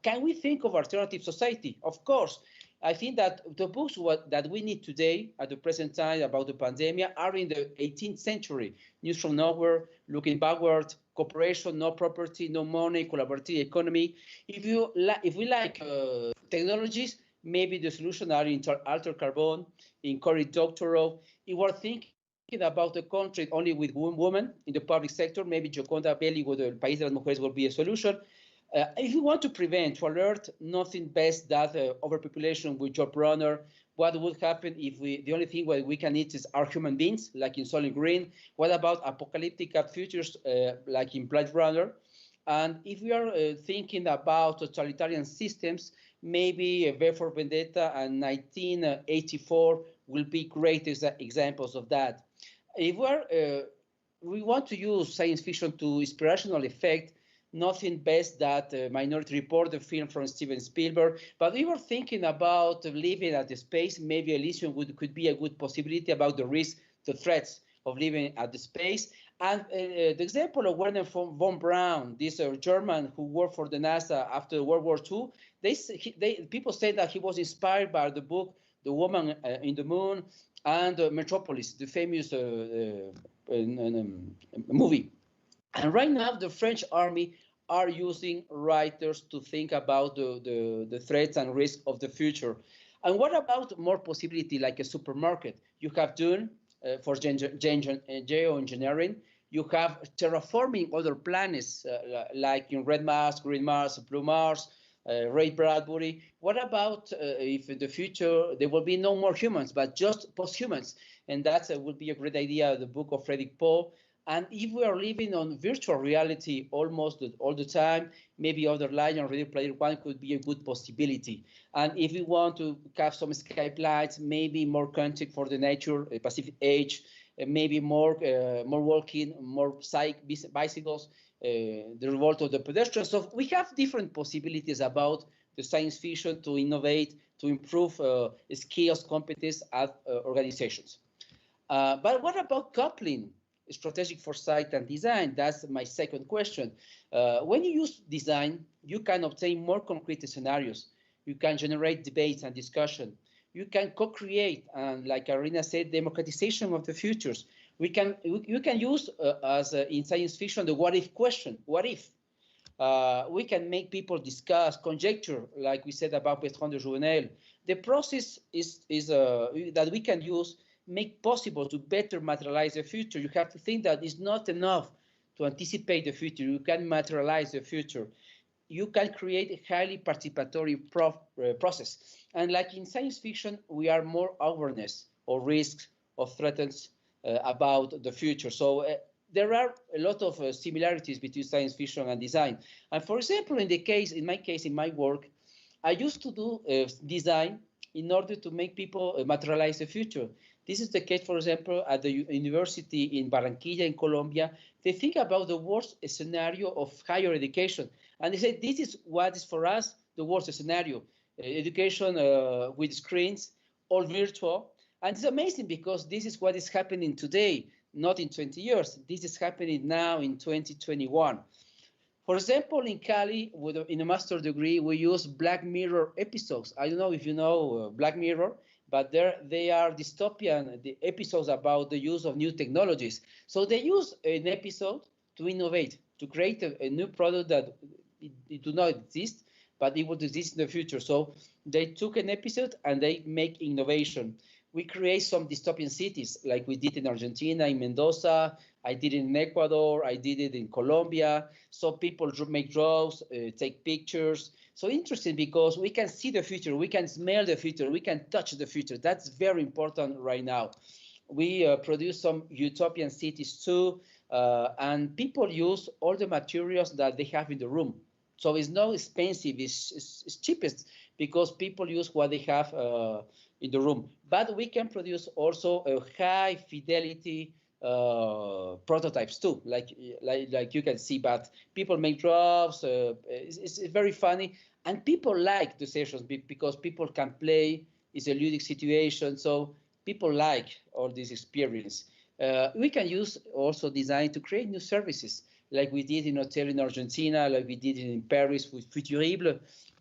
S5: Can we think of alternative society? Of course. I think that the books that we need today at the present time about the pandemic are in the 18th century. News from Nowhere, Looking Backward, Cooperation, No Property, No Money, Collaborative Economy. If we like technologies, maybe the solution are in altered carbon, in Cory Doctorow. If we're thinking about a country only with women in the public sector, maybe Gioconda Belli with El País de las Mujeres will be a solution. If we want to prevent, to alert, nothing best that overpopulation with Job Runner. What would happen if the only thing we can eat are human beings, like in Soylent Green? What about apocalyptic futures, like in Blade Runner? And if we are thinking about totalitarian systems, maybe V for Vendetta and 1984 will be great examples of that. If we want to use science fiction to inspirational effect, nothing best that Minority Report, the film from Steven Spielberg. But we were thinking about living at the space. Maybe Elysium could be a good possibility about the risk, the threats of living at the space. And the example of Werner von Braun, this German who worked for the NASA after World War II, people say that he was inspired by the book The Woman in the Moon and Metropolis, the famous movie. And right now, the French army are using writers to think about the threats and risks of the future. And what about more possibility like a supermarket? You have Dune for geoengineering. You have terraforming other planets like in Red Mars, Green Mars, Blue Mars, Ray Bradbury. What about if in the future there will be no more humans, but just posthumans? And that would be a great idea, the book of Frederick Poe. And if we are living on virtual reality almost all the time, maybe Other Line and Ready Player One could be a good possibility. And if we want to have some escape lights, maybe more contact for the nature, Pacific Age, maybe more walking, more bicycles, the revolt of the pedestrians. So we have different possibilities about the science fiction to innovate, to improve skills, competence at organizations. But what about coupling strategic foresight and design? That's my second question. When you use design, you can obtain more concrete scenarios. You can generate debates and discussion. You can co-create, and like Arina said, democratization of the futures. You can use, as in science fiction, the what if question. What if? We can make people discuss, conjecture, like we said about Bertrand de Jouvenel. The process is that we can use make possible to better materialize the future. You have to think that it's not enough to anticipate the future. You can materialize the future. You can create a highly participatory process. And like in science fiction, we are more awareness of risks, of threats about the future. So there are a lot of similarities between science fiction and design. And for example, in my case, in my work, I used to do design in order to make people materialize the future. This is the case, for example, at the university in Barranquilla in Colombia. They think about the worst scenario of higher education. And they say, this is what is for us the worst scenario. Education with screens, all virtual. And it's amazing because this is what is happening today, not in 20 years. This is happening now in 2021. For example, in Cali, in a master's degree, we use Black Mirror episodes. I don't know if you know Black Mirror, but they are dystopian, the episodes about the use of new technologies. So they use an episode to innovate, to create a new product that it do not exist, but it would exist in the future. So they took an episode and they make innovation. we create some dystopian cities, like we did in Argentina, in Mendoza. I did it in Ecuador. I did it in Colombia. So people make draws, take pictures. So interesting, because we can see the future, we can smell the future, we can touch the future. That's very important right now. We produce some utopian cities too, and people use all the materials that they have in the room. So it's not expensive, it's cheapest, because people use what they have in the room. But we can produce also a high fidelity prototypes too, like you can see. But people make drafts. It's very funny, and people like the sessions because people can play. It's a ludic situation, so people like all this experience. We can use also design to create new services, like we did in hotel in Argentina, like we did in Paris with Futurible.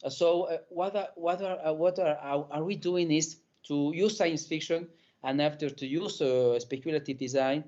S5: So what are we doing is to use science fiction, and after to use speculative design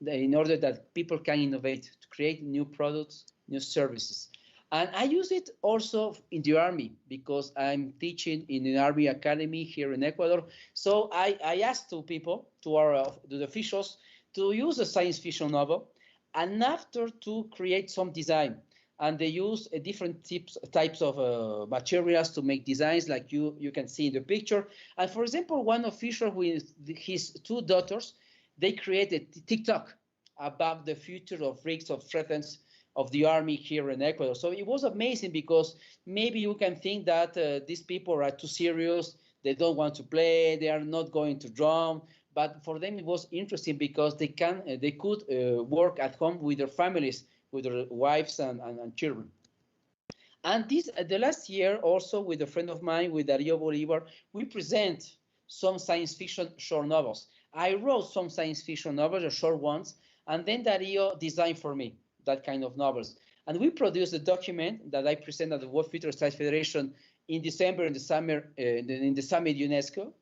S5: in order that people can innovate, to create new products, new services. And I use it also in the Army, because I'm teaching in an Army academy here in Ecuador. So I asked to people, to the officials, to use a science fiction novel, and after to create some design. And they use different types of materials to make designs, like you can see in the picture. And for example, one official with his two daughters, they created TikTok about the future of risks, of threats of the Army here in Ecuador. So it was amazing, because maybe you can think that these people are too serious, they don't want to play, they are not going to drown. But for them it was interesting, because they could work at home with their families, with their wives and children. And the last year also, with a friend of mine, with Dario Bolivar, we present some science fiction short novels. I wrote some science fiction novels, or short ones, and then Dario designed for me that kind of novels. And we produced a document that I presented at the World Future Science Federation in December, in the summer, in the summit UNESCO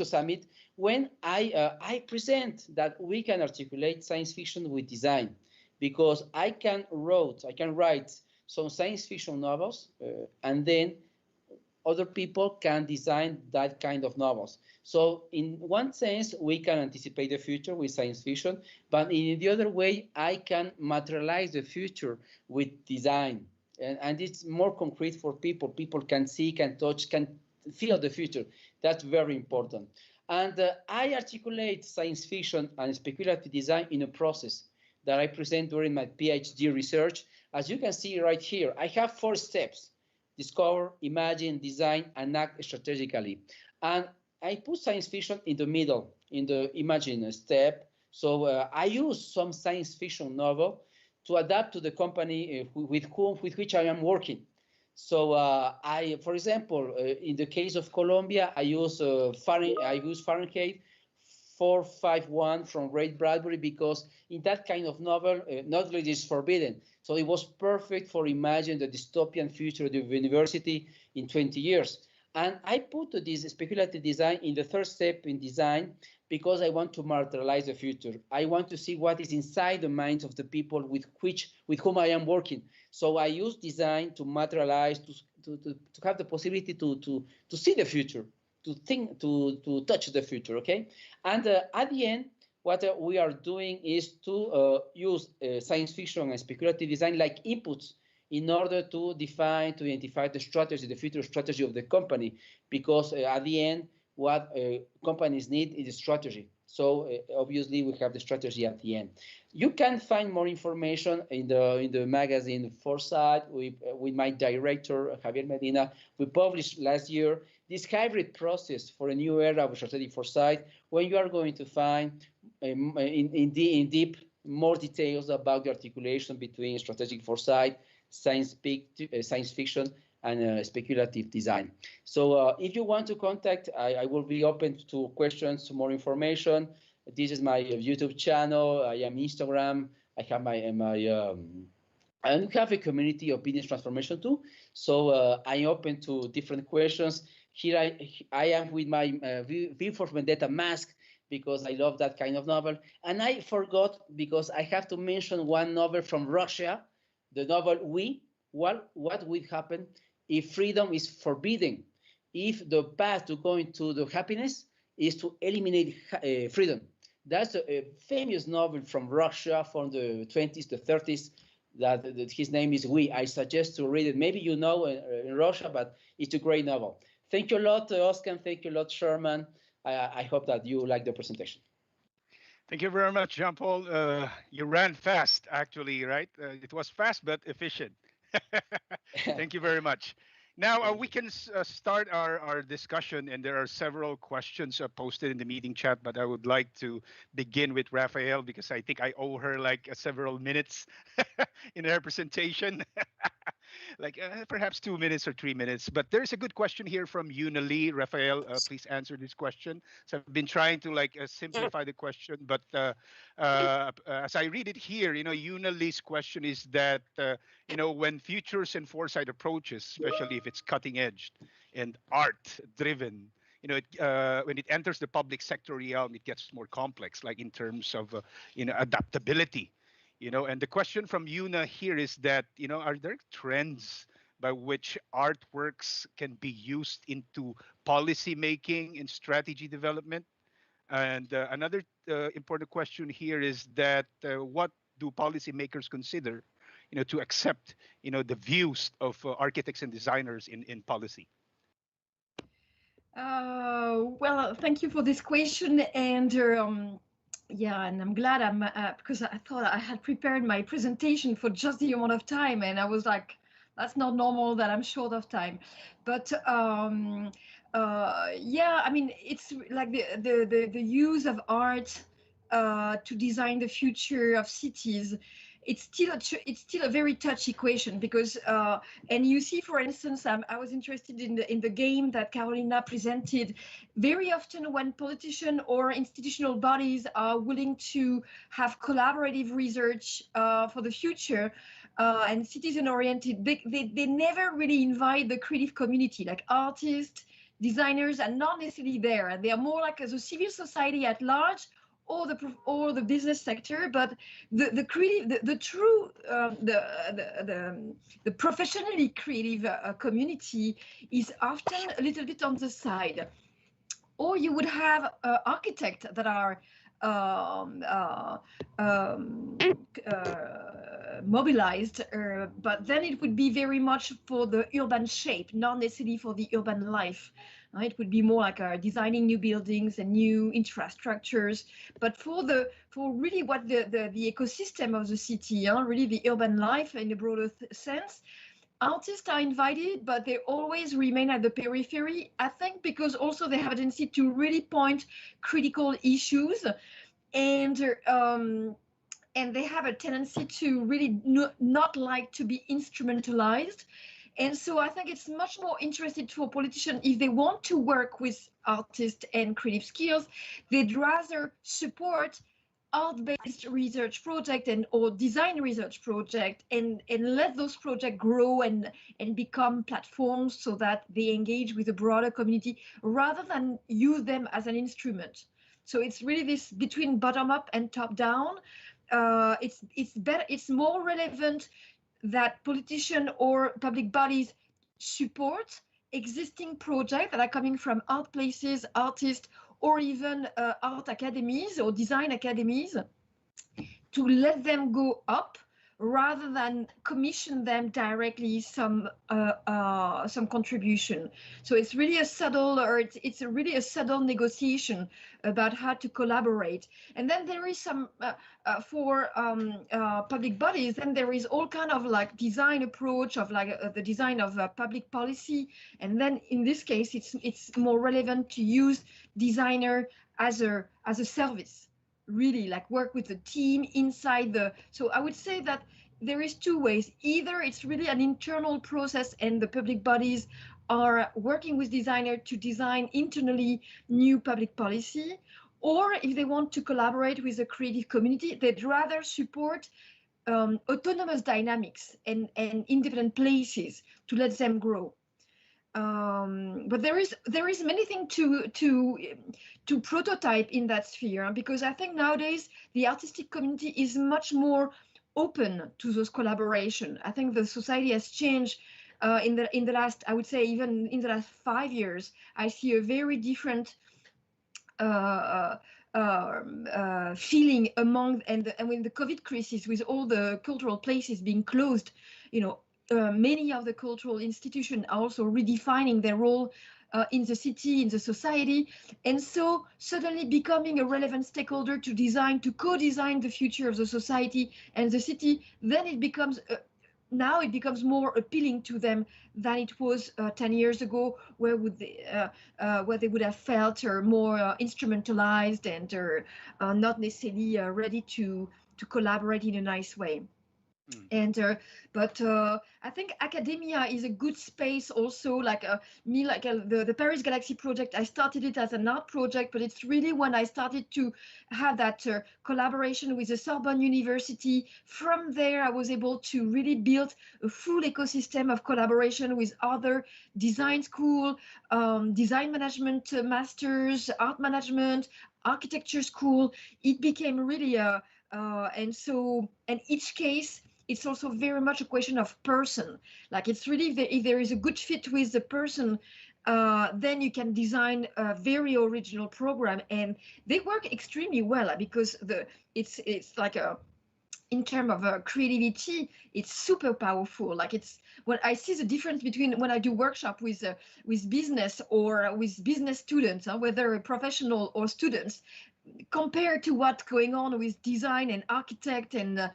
S5: summit, when I present that we can articulate science fiction with design, because I can write some science fiction novels, and then other people can design that kind of novels. So in one sense, we can anticipate the future with science fiction, but in the other way, I can materialize the future with design. And it's more concrete for people. People can see, can touch, can feel the future. That's very important. And I articulate science fiction and speculative design in a process that I present during my PhD research. As you can see right here, I have 4 steps: discover, imagine, design, and act strategically. And I put science fiction in the middle, in the imagine step. So I use some science fiction novel to adapt to the company with which I am working. So for example, in the case of Colombia, I use Fahrenheit 451 from Ray Bradbury, because in that kind of novel, knowledge is forbidden. So it was perfect for imagining the dystopian future of the university in 20 years. And I put this speculative design in the 3rd step in design, because I want to materialize the future. I want to see what is inside the minds of the people with whom I am working. So I use design to materialize, to have the possibility to see the future, to think, to touch the future, okay? And at the end, what we are doing is to use science fiction and speculative design like inputs in order to identify the strategy, the future strategy of the company, because at the end, what companies need is a strategy. So obviously we have the strategy at the end. You can find more information in the magazine Forsaight. With my director, Javier Medina, we published last year this hybrid process for a new era of strategic foresight, when you are going to find in deep more details about the articulation between strategic foresight, science fiction, and speculative design. So if you want to contact, I will be open to questions, to more information. This is my YouTube channel. I am Instagram. I have and we have a community of business transformation too. So I'm open to different questions. Here I am with my V for Vendetta mask, because I love that kind of novel. And I forgot, because I have to mention one novel from Russia, the novel We. What would happen if freedom is forbidden? If the path to going to the happiness is to eliminate freedom. That's a famous novel from Russia from the 20s to 30s. That his name is We. I suggest to read it. Maybe you know in Russia, but it's a great novel. Thank you a lot, Oscar. Thank you a lot, Sherman. I hope that you like the presentation.
S2: Thank you very much, Jean-Paul. You ran fast, actually, right? It was fast but efficient. Thank you very much. Now we can start our discussion, and there are several questions posted in the meeting chat, but I would like to begin with Raphael because I think I owe her like several minutes in her presentation. Like perhaps 2 minutes or 3 minutes. But there's a good question here from Yuna Lee. Raphael, please answer this question. So I've been trying to like simplify the question, but as I read it here, Yuna Lee's question is that, when futures and foresight approaches, especially if it's cutting edge and art driven, when it enters the public sector realm, it gets more complex, like in terms of, adaptability. And the question from Yuna here is that, are there trends by which artworks can be used into policy making and strategy development? And another important question here is that what do policymakers consider, to accept, the views of architects and designers in policy?
S3: Well, thank you for this question. And yeah, and I'm glad because I thought I had prepared my presentation for just the amount of time, and I was like, that's not normal that I'm short of time. But yeah, I mean, it's like the use of art to design the future of cities. It's still a very touchy question because and you see, for instance, I was interested in the game that Carolina presented. Very often when politicians or institutional bodies are willing to have collaborative research for the future and citizen-oriented, they never really invite the creative community, like artists, designers are not necessarily there, and they are more like the civil society at large or the business sector. But the creative, the true the professionally creative community is often a little bit on the side. Or you would have architects that are mobilized, but then it would be very much for the urban shape, not necessarily for the urban life. It would be more like designing new buildings and new infrastructures, but for really what the ecosystem of the city, really the urban life in a broader sense. Artists are invited, but they always remain at the periphery, I think, because also they have a tendency to really point critical issues, and they have a tendency to really not like to be instrumentalized. And so I think it's much more interesting for politicians, if they want to work with artists and creative skills, they'd rather support art-based research project or design research project and let those projects grow and become platforms so that they engage with a broader community rather than use them as an instrument. So it's really this between bottom up and top down. It's better. It's more relevant that politicians or public bodies support existing projects that are coming from art places, artists, or even art academies or design academies, to let them go up rather than commission them directly some contribution. So it's really a subtle, or it's really a subtle negotiation about how to collaborate. And then there is some for public bodies, then there is all kind of like design approach of like the design of public policy. And then in this case, it's more relevant to use designer as a service. Really like work with the team inside so I would say that there is two ways. Either it's really an internal process and the public bodies are working with designer to design internally new public policy, or if they want to collaborate with the creative community, they'd rather support autonomous dynamics and independent places to let them grow. But there is many things to prototype in that sphere, because I think nowadays the artistic community is much more open to those collaboration. I think the society has changed in the last, I would say even in the last 5 years. I see a very different feeling among, and with the COVID crisis, with all the cultural places being closed, many of the cultural institutions are also redefining their role in the city, in the society, and so suddenly becoming a relevant stakeholder to co-design the future of the society and the city. Then it becomes now it becomes more appealing to them than it was 10 years ago, where they would have felt more instrumentalized and not necessarily ready to collaborate in a nice way. And but I think academia is a good space also, like the Paris Galaxy project. I started it as an art project, but it's really when I started to have that collaboration with the Sorbonne University. From there, I was able to really build a full ecosystem of collaboration with other design school, design management masters, art management, architecture school. It became really and each case, it's also very much a question of person. Like, it's really, if there is a good fit with the person, then you can design a very original program, and they work extremely well, because it's like in terms of creativity, it's super powerful. Like, it's when I see the difference between when I do workshop with business or with business students, whether professional or students, compared to what's going on with design and architect and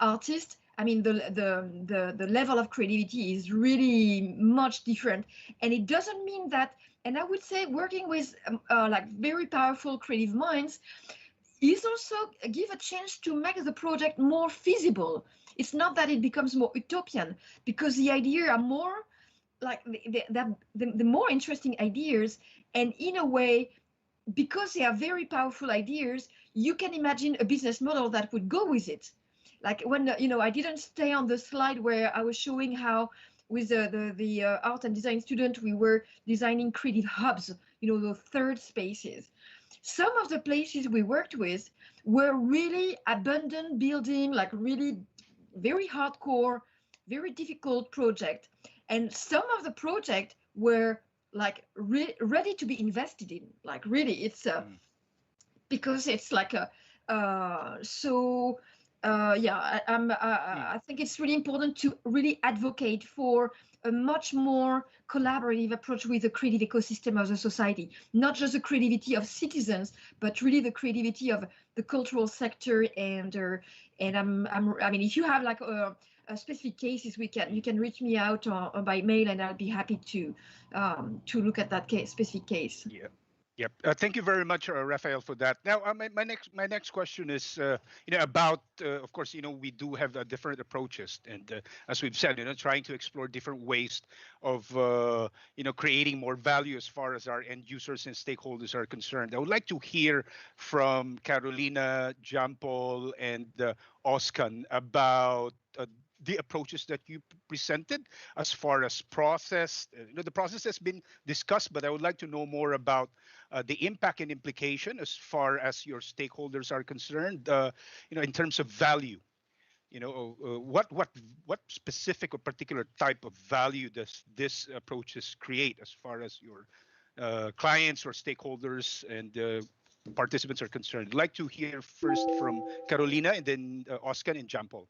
S3: artist. I mean, the level of creativity is really much different, and it doesn't mean that. And I would say working with like very powerful creative minds is also give a chance to make the project more feasible. It's not that it becomes more utopian, because the ideas are more like the more interesting ideas, and in a way, because they are very powerful ideas, you can imagine a business model that would go with it. Like, when I didn't stay on the slide where I was showing how with the art and design student we were designing creative hubs, the third spaces. Some of the places we worked with were really abandoned building, like really very hardcore, very difficult project, and some of the project were like ready to be invested in. Like, really, it's because it's like a I think it's really important to really advocate for a much more collaborative approach with the creative ecosystem of the society, not just the creativity of citizens, but really the creativity of the cultural sector. And I mean, if you have like specific cases, you can reach me out by mail, and I'll be happy to look at that specific case.
S2: Yeah. Yep. Thank you very much, Raphael, for that. Now, my next question is, about, of course, we do have different approaches, and as we've said, trying to explore different ways of, creating more value as far as our end users and stakeholders are concerned. I would like to hear from Carolina, Jean-Paul, and Oskan about the approaches that you presented as far as process. The process has been discussed, but I would like to know more about the impact and implication as far as your stakeholders are concerned, in terms of value. What specific or particular type of value does this approaches create as far as your clients or stakeholders and participants are concerned? I'd like to hear first from Carolina, and then Oskan and Jean-Paul.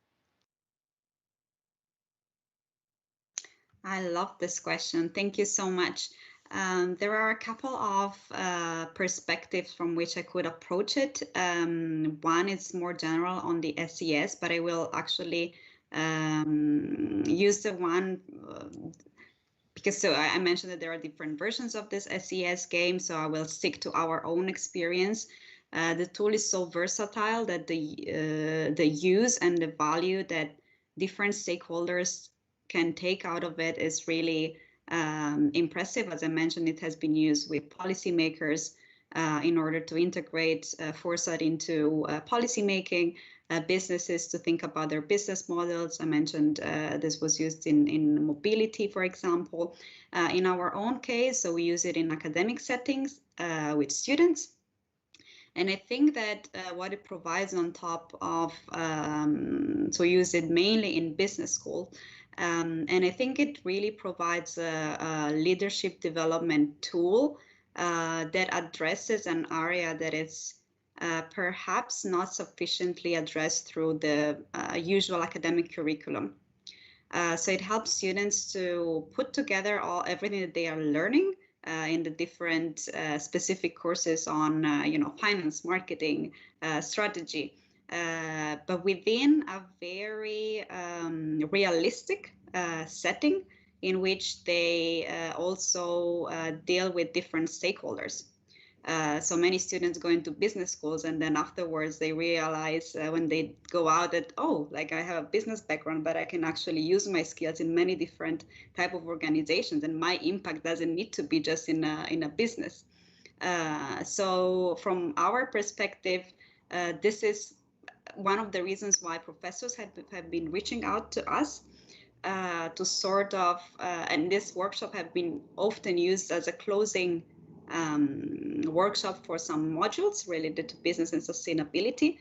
S4: I love this question. Thank you so much. There are a couple of perspectives from which I could approach it. One is more general on the SES, but I will actually use the one because I mentioned that there are different versions of this SES game, so I will stick to our own experience. The tool is so versatile that the use and the value that different stakeholders can take out of it is really impressive. As I mentioned, it has been used with policymakers in order to integrate Foresight into policy making, businesses to think about their business models. I mentioned this was used in mobility, for example. In our own case, so we use it in academic settings with students. And I think that what it provides on top of, so we use it mainly in business school. And I think it really provides a leadership development tool that addresses an area that is perhaps not sufficiently addressed through the usual academic curriculum. So it helps students to put together everything that they are learning in the different specific courses on, finance, marketing, strategy, but within a very realistic setting in which they also deal with different stakeholders. So many students go into business schools and then afterwards they realize when they go out that, oh, like I have a business background, but I can actually use my skills in many different type of organizations, and my impact doesn't need to be just in a business. So from our perspective, this is one of the reasons why professors have been reaching out to us to sort of, and this workshop have been often used as a closing workshop for some modules related to business and sustainability,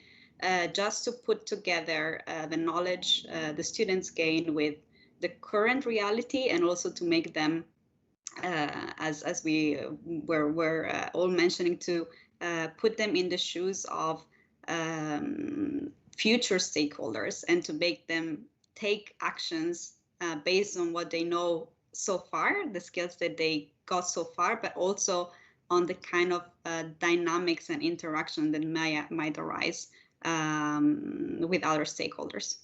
S4: just to put together the knowledge the students gain with the current reality, and also to make them, as we were all mentioning, to put them in the shoes of future stakeholders and to make them take actions based on what they know so far, the skills that they got so far, but also on the kind of dynamics and interaction that might arise with other stakeholders.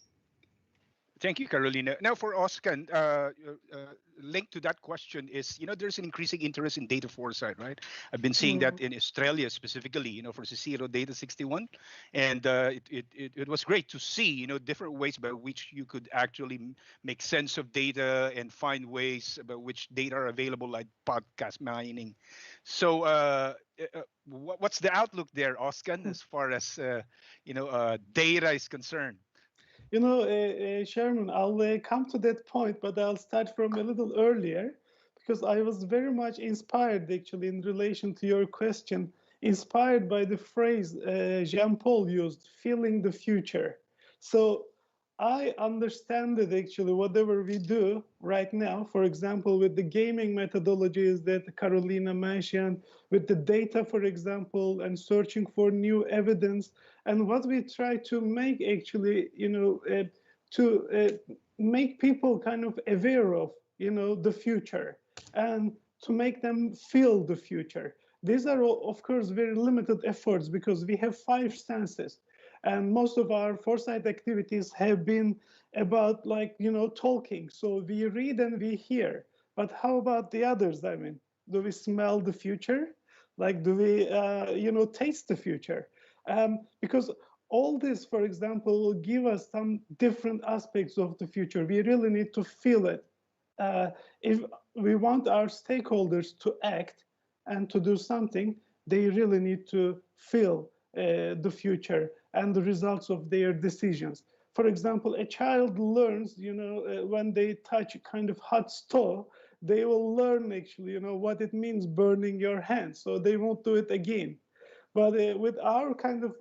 S2: Thank you, Carolina. Now for Oscar, linked to that question is, there's an increasing interest in data foresight, right? I've been seeing that in Australia specifically, for Sessia Data 61. And it was great to see, different ways by which you could actually make sense of data and find ways by which data are available, like podcast mining. So what's the outlook there, Oscar, as far as, data is concerned?
S1: Sherman, I'll come to that point, but I'll start from a little earlier, because I was very much inspired, actually, in relation to your question, inspired by the phrase Jean-Paul used, feeling the future. So I understand that actually whatever we do right now, for example, with the gaming methodologies that Carolina mentioned, with the data, for example, and searching for new evidence, and what we try to make actually, to make people kind of aware of, the future, and to make them feel the future. These are, of course, very limited efforts, because we have 5 senses. And most of our foresight activities have been about, talking. So we read and we hear. But how about the others? I mean, do we smell the future? Do we, taste the future? Because all this, for example, will give us some different aspects of the future. We really need to feel it. If we want our stakeholders to act and to do something, they really need to feel the future and the results of their decisions. For example, a child learns, when they touch a kind of hot stove, they will learn actually, what it means burning your hands, so they won't do it again. But with our kind of,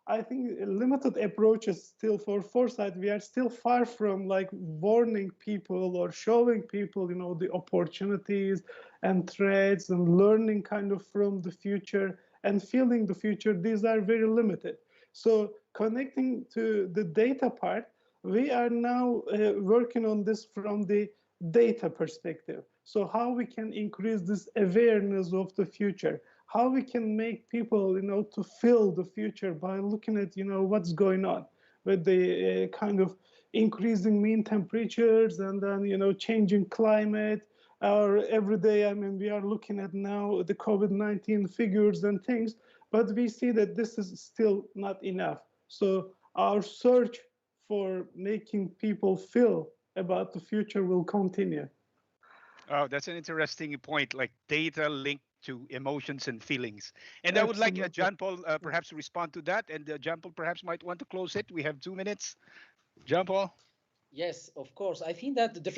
S1: I think, limited approaches still for foresight, we are still far from warning people or showing people, the opportunities and threats, and learning kind of from the future and feeling the future. These are very limited. So connecting to the data part, we are now working on this from the data perspective. So how we can increase this awareness of the future, how we can make people, to feel the future by looking at, what's going on with the kind of increasing mean temperatures, and then, changing climate. Or every day, we are looking at now the COVID-19 figures and things, but we see that this is still not enough. So our search for making people feel about the future will continue.
S2: Oh, that's an interesting point, like data linked to emotions and feelings. And
S1: Absolutely.
S2: I would like Jean-Paul perhaps to respond to that. And Jean-Paul perhaps might want to close it. We have 2 minutes. Jean-Paul?
S5: Yes, of course. I think that the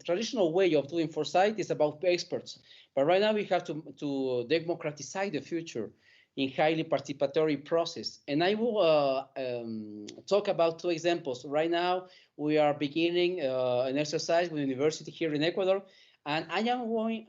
S5: traditional way of doing foresight is about experts. But right now we have to democratize the future in highly participatory process. And I will talk about 2 examples. Right now, we are beginning an exercise with the university here in Ecuador, And I'm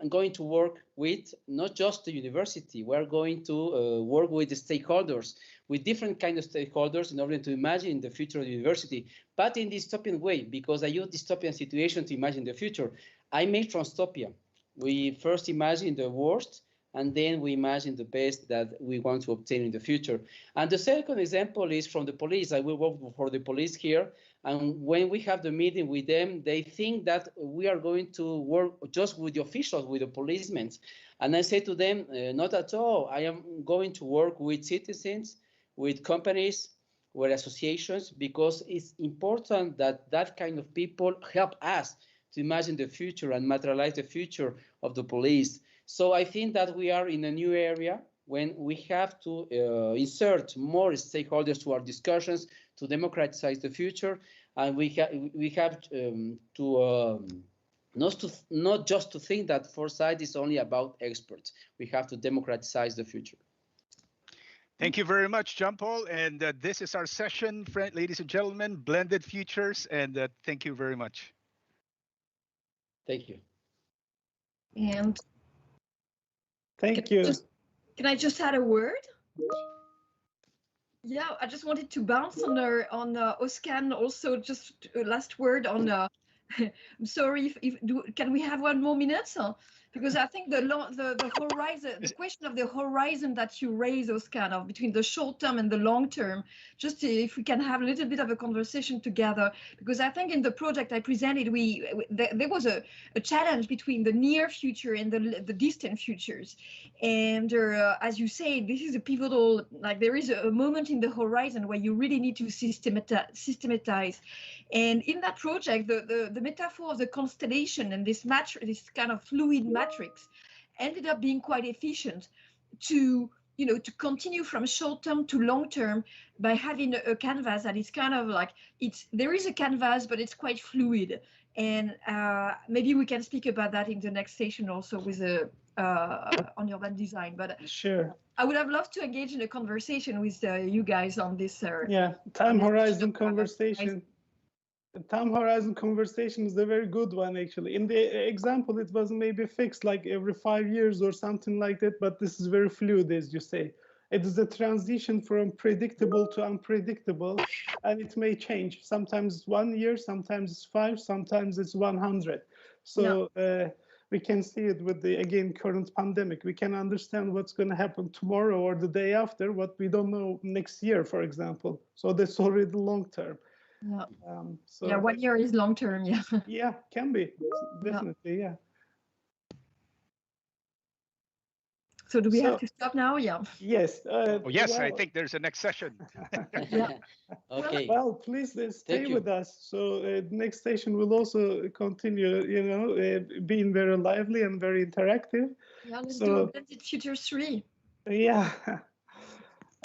S5: going to work with not just the university. We're going to work with the stakeholders, with different kinds of stakeholders in order to imagine the future of the university, but in dystopian way, because I use dystopian situation to imagine the future. I make transtopia. We first imagine the worst, and then we imagine the best that we want to obtain in the future. And the second example is from the police. I will work for the police here. And when we have the meeting with them, they think that we are going to work just with the officials, with the policemen. And I say to them, not at all. I am going to work with citizens, with companies, with associations, because it's important that that kind of people help us to imagine the future and materialize the future of the police. So I think that we are in a new area when we have to insert more stakeholders to our discussions to democratize the future, and we have to not just to think that Foresight is only about experts. We have to democratize the future.
S2: Thank you very much, Jean-Paul. And this is our session, ladies and gentlemen, Blended Futures. And thank you very much.
S5: Thank you.
S3: And
S1: thank you.
S3: Can I just add a word? Yeah, I just wanted to bounce on Oskan. Also, just a last word on. I'm sorry can we have 1 more minute? Because I think the horizon, the question of the horizon that you raise, Oskan, of between the short term and the long term, just if we can have a little bit of a conversation together, because I think in the project I presented, there was a challenge between the near future and the distant futures, and as you say, this is a pivotal. Like there is a moment in the horizon where you really need to systematize, and in that project, the metaphor of the constellation and this kind of fluid matrix ended up being quite efficient to continue from short term to long term by having a canvas that is kind of like there is a canvas, but it's quite fluid. And maybe we can speak about that in the next session also with on urban design. But
S1: sure,
S3: I would have loved to engage in a conversation with you guys on this.
S1: Time horizon conversation. The time horizon conversation is a very good one, actually. In the example, it was maybe fixed like every 5 years or something like that, but this is very fluid, as you say. It is a transition from predictable to unpredictable, and it may change. Sometimes it's 1 year, sometimes it's 5, sometimes it's 100. So we can see it with the, again, current pandemic. We can understand what's going to happen tomorrow or the day after, what we don't know next year, for example. So that's already long term.
S3: Yeah, 1 year is long term.
S1: Yeah, can be, definitely. Yeah.
S3: So do we have to stop now?
S1: Yes.
S2: Yes, I think there's a next session.
S5: Okay.
S1: Well, please stay with us. So next session will also continue, being very lively and very interactive.
S3: Yeah, let's do Blended Future 3.
S1: Yeah.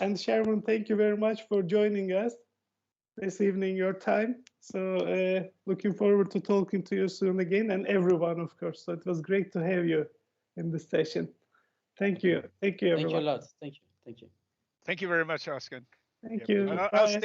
S1: And Sharon, thank you very much for joining us this evening, your time. So looking forward to talking to you soon again, and everyone, of course. So it was great to have you in this session. Thank you. Thank you, everyone.
S5: Thank you a lot. Thank you.
S2: Thank you very much, Oscar.
S1: Thank you.
S2: I'll stay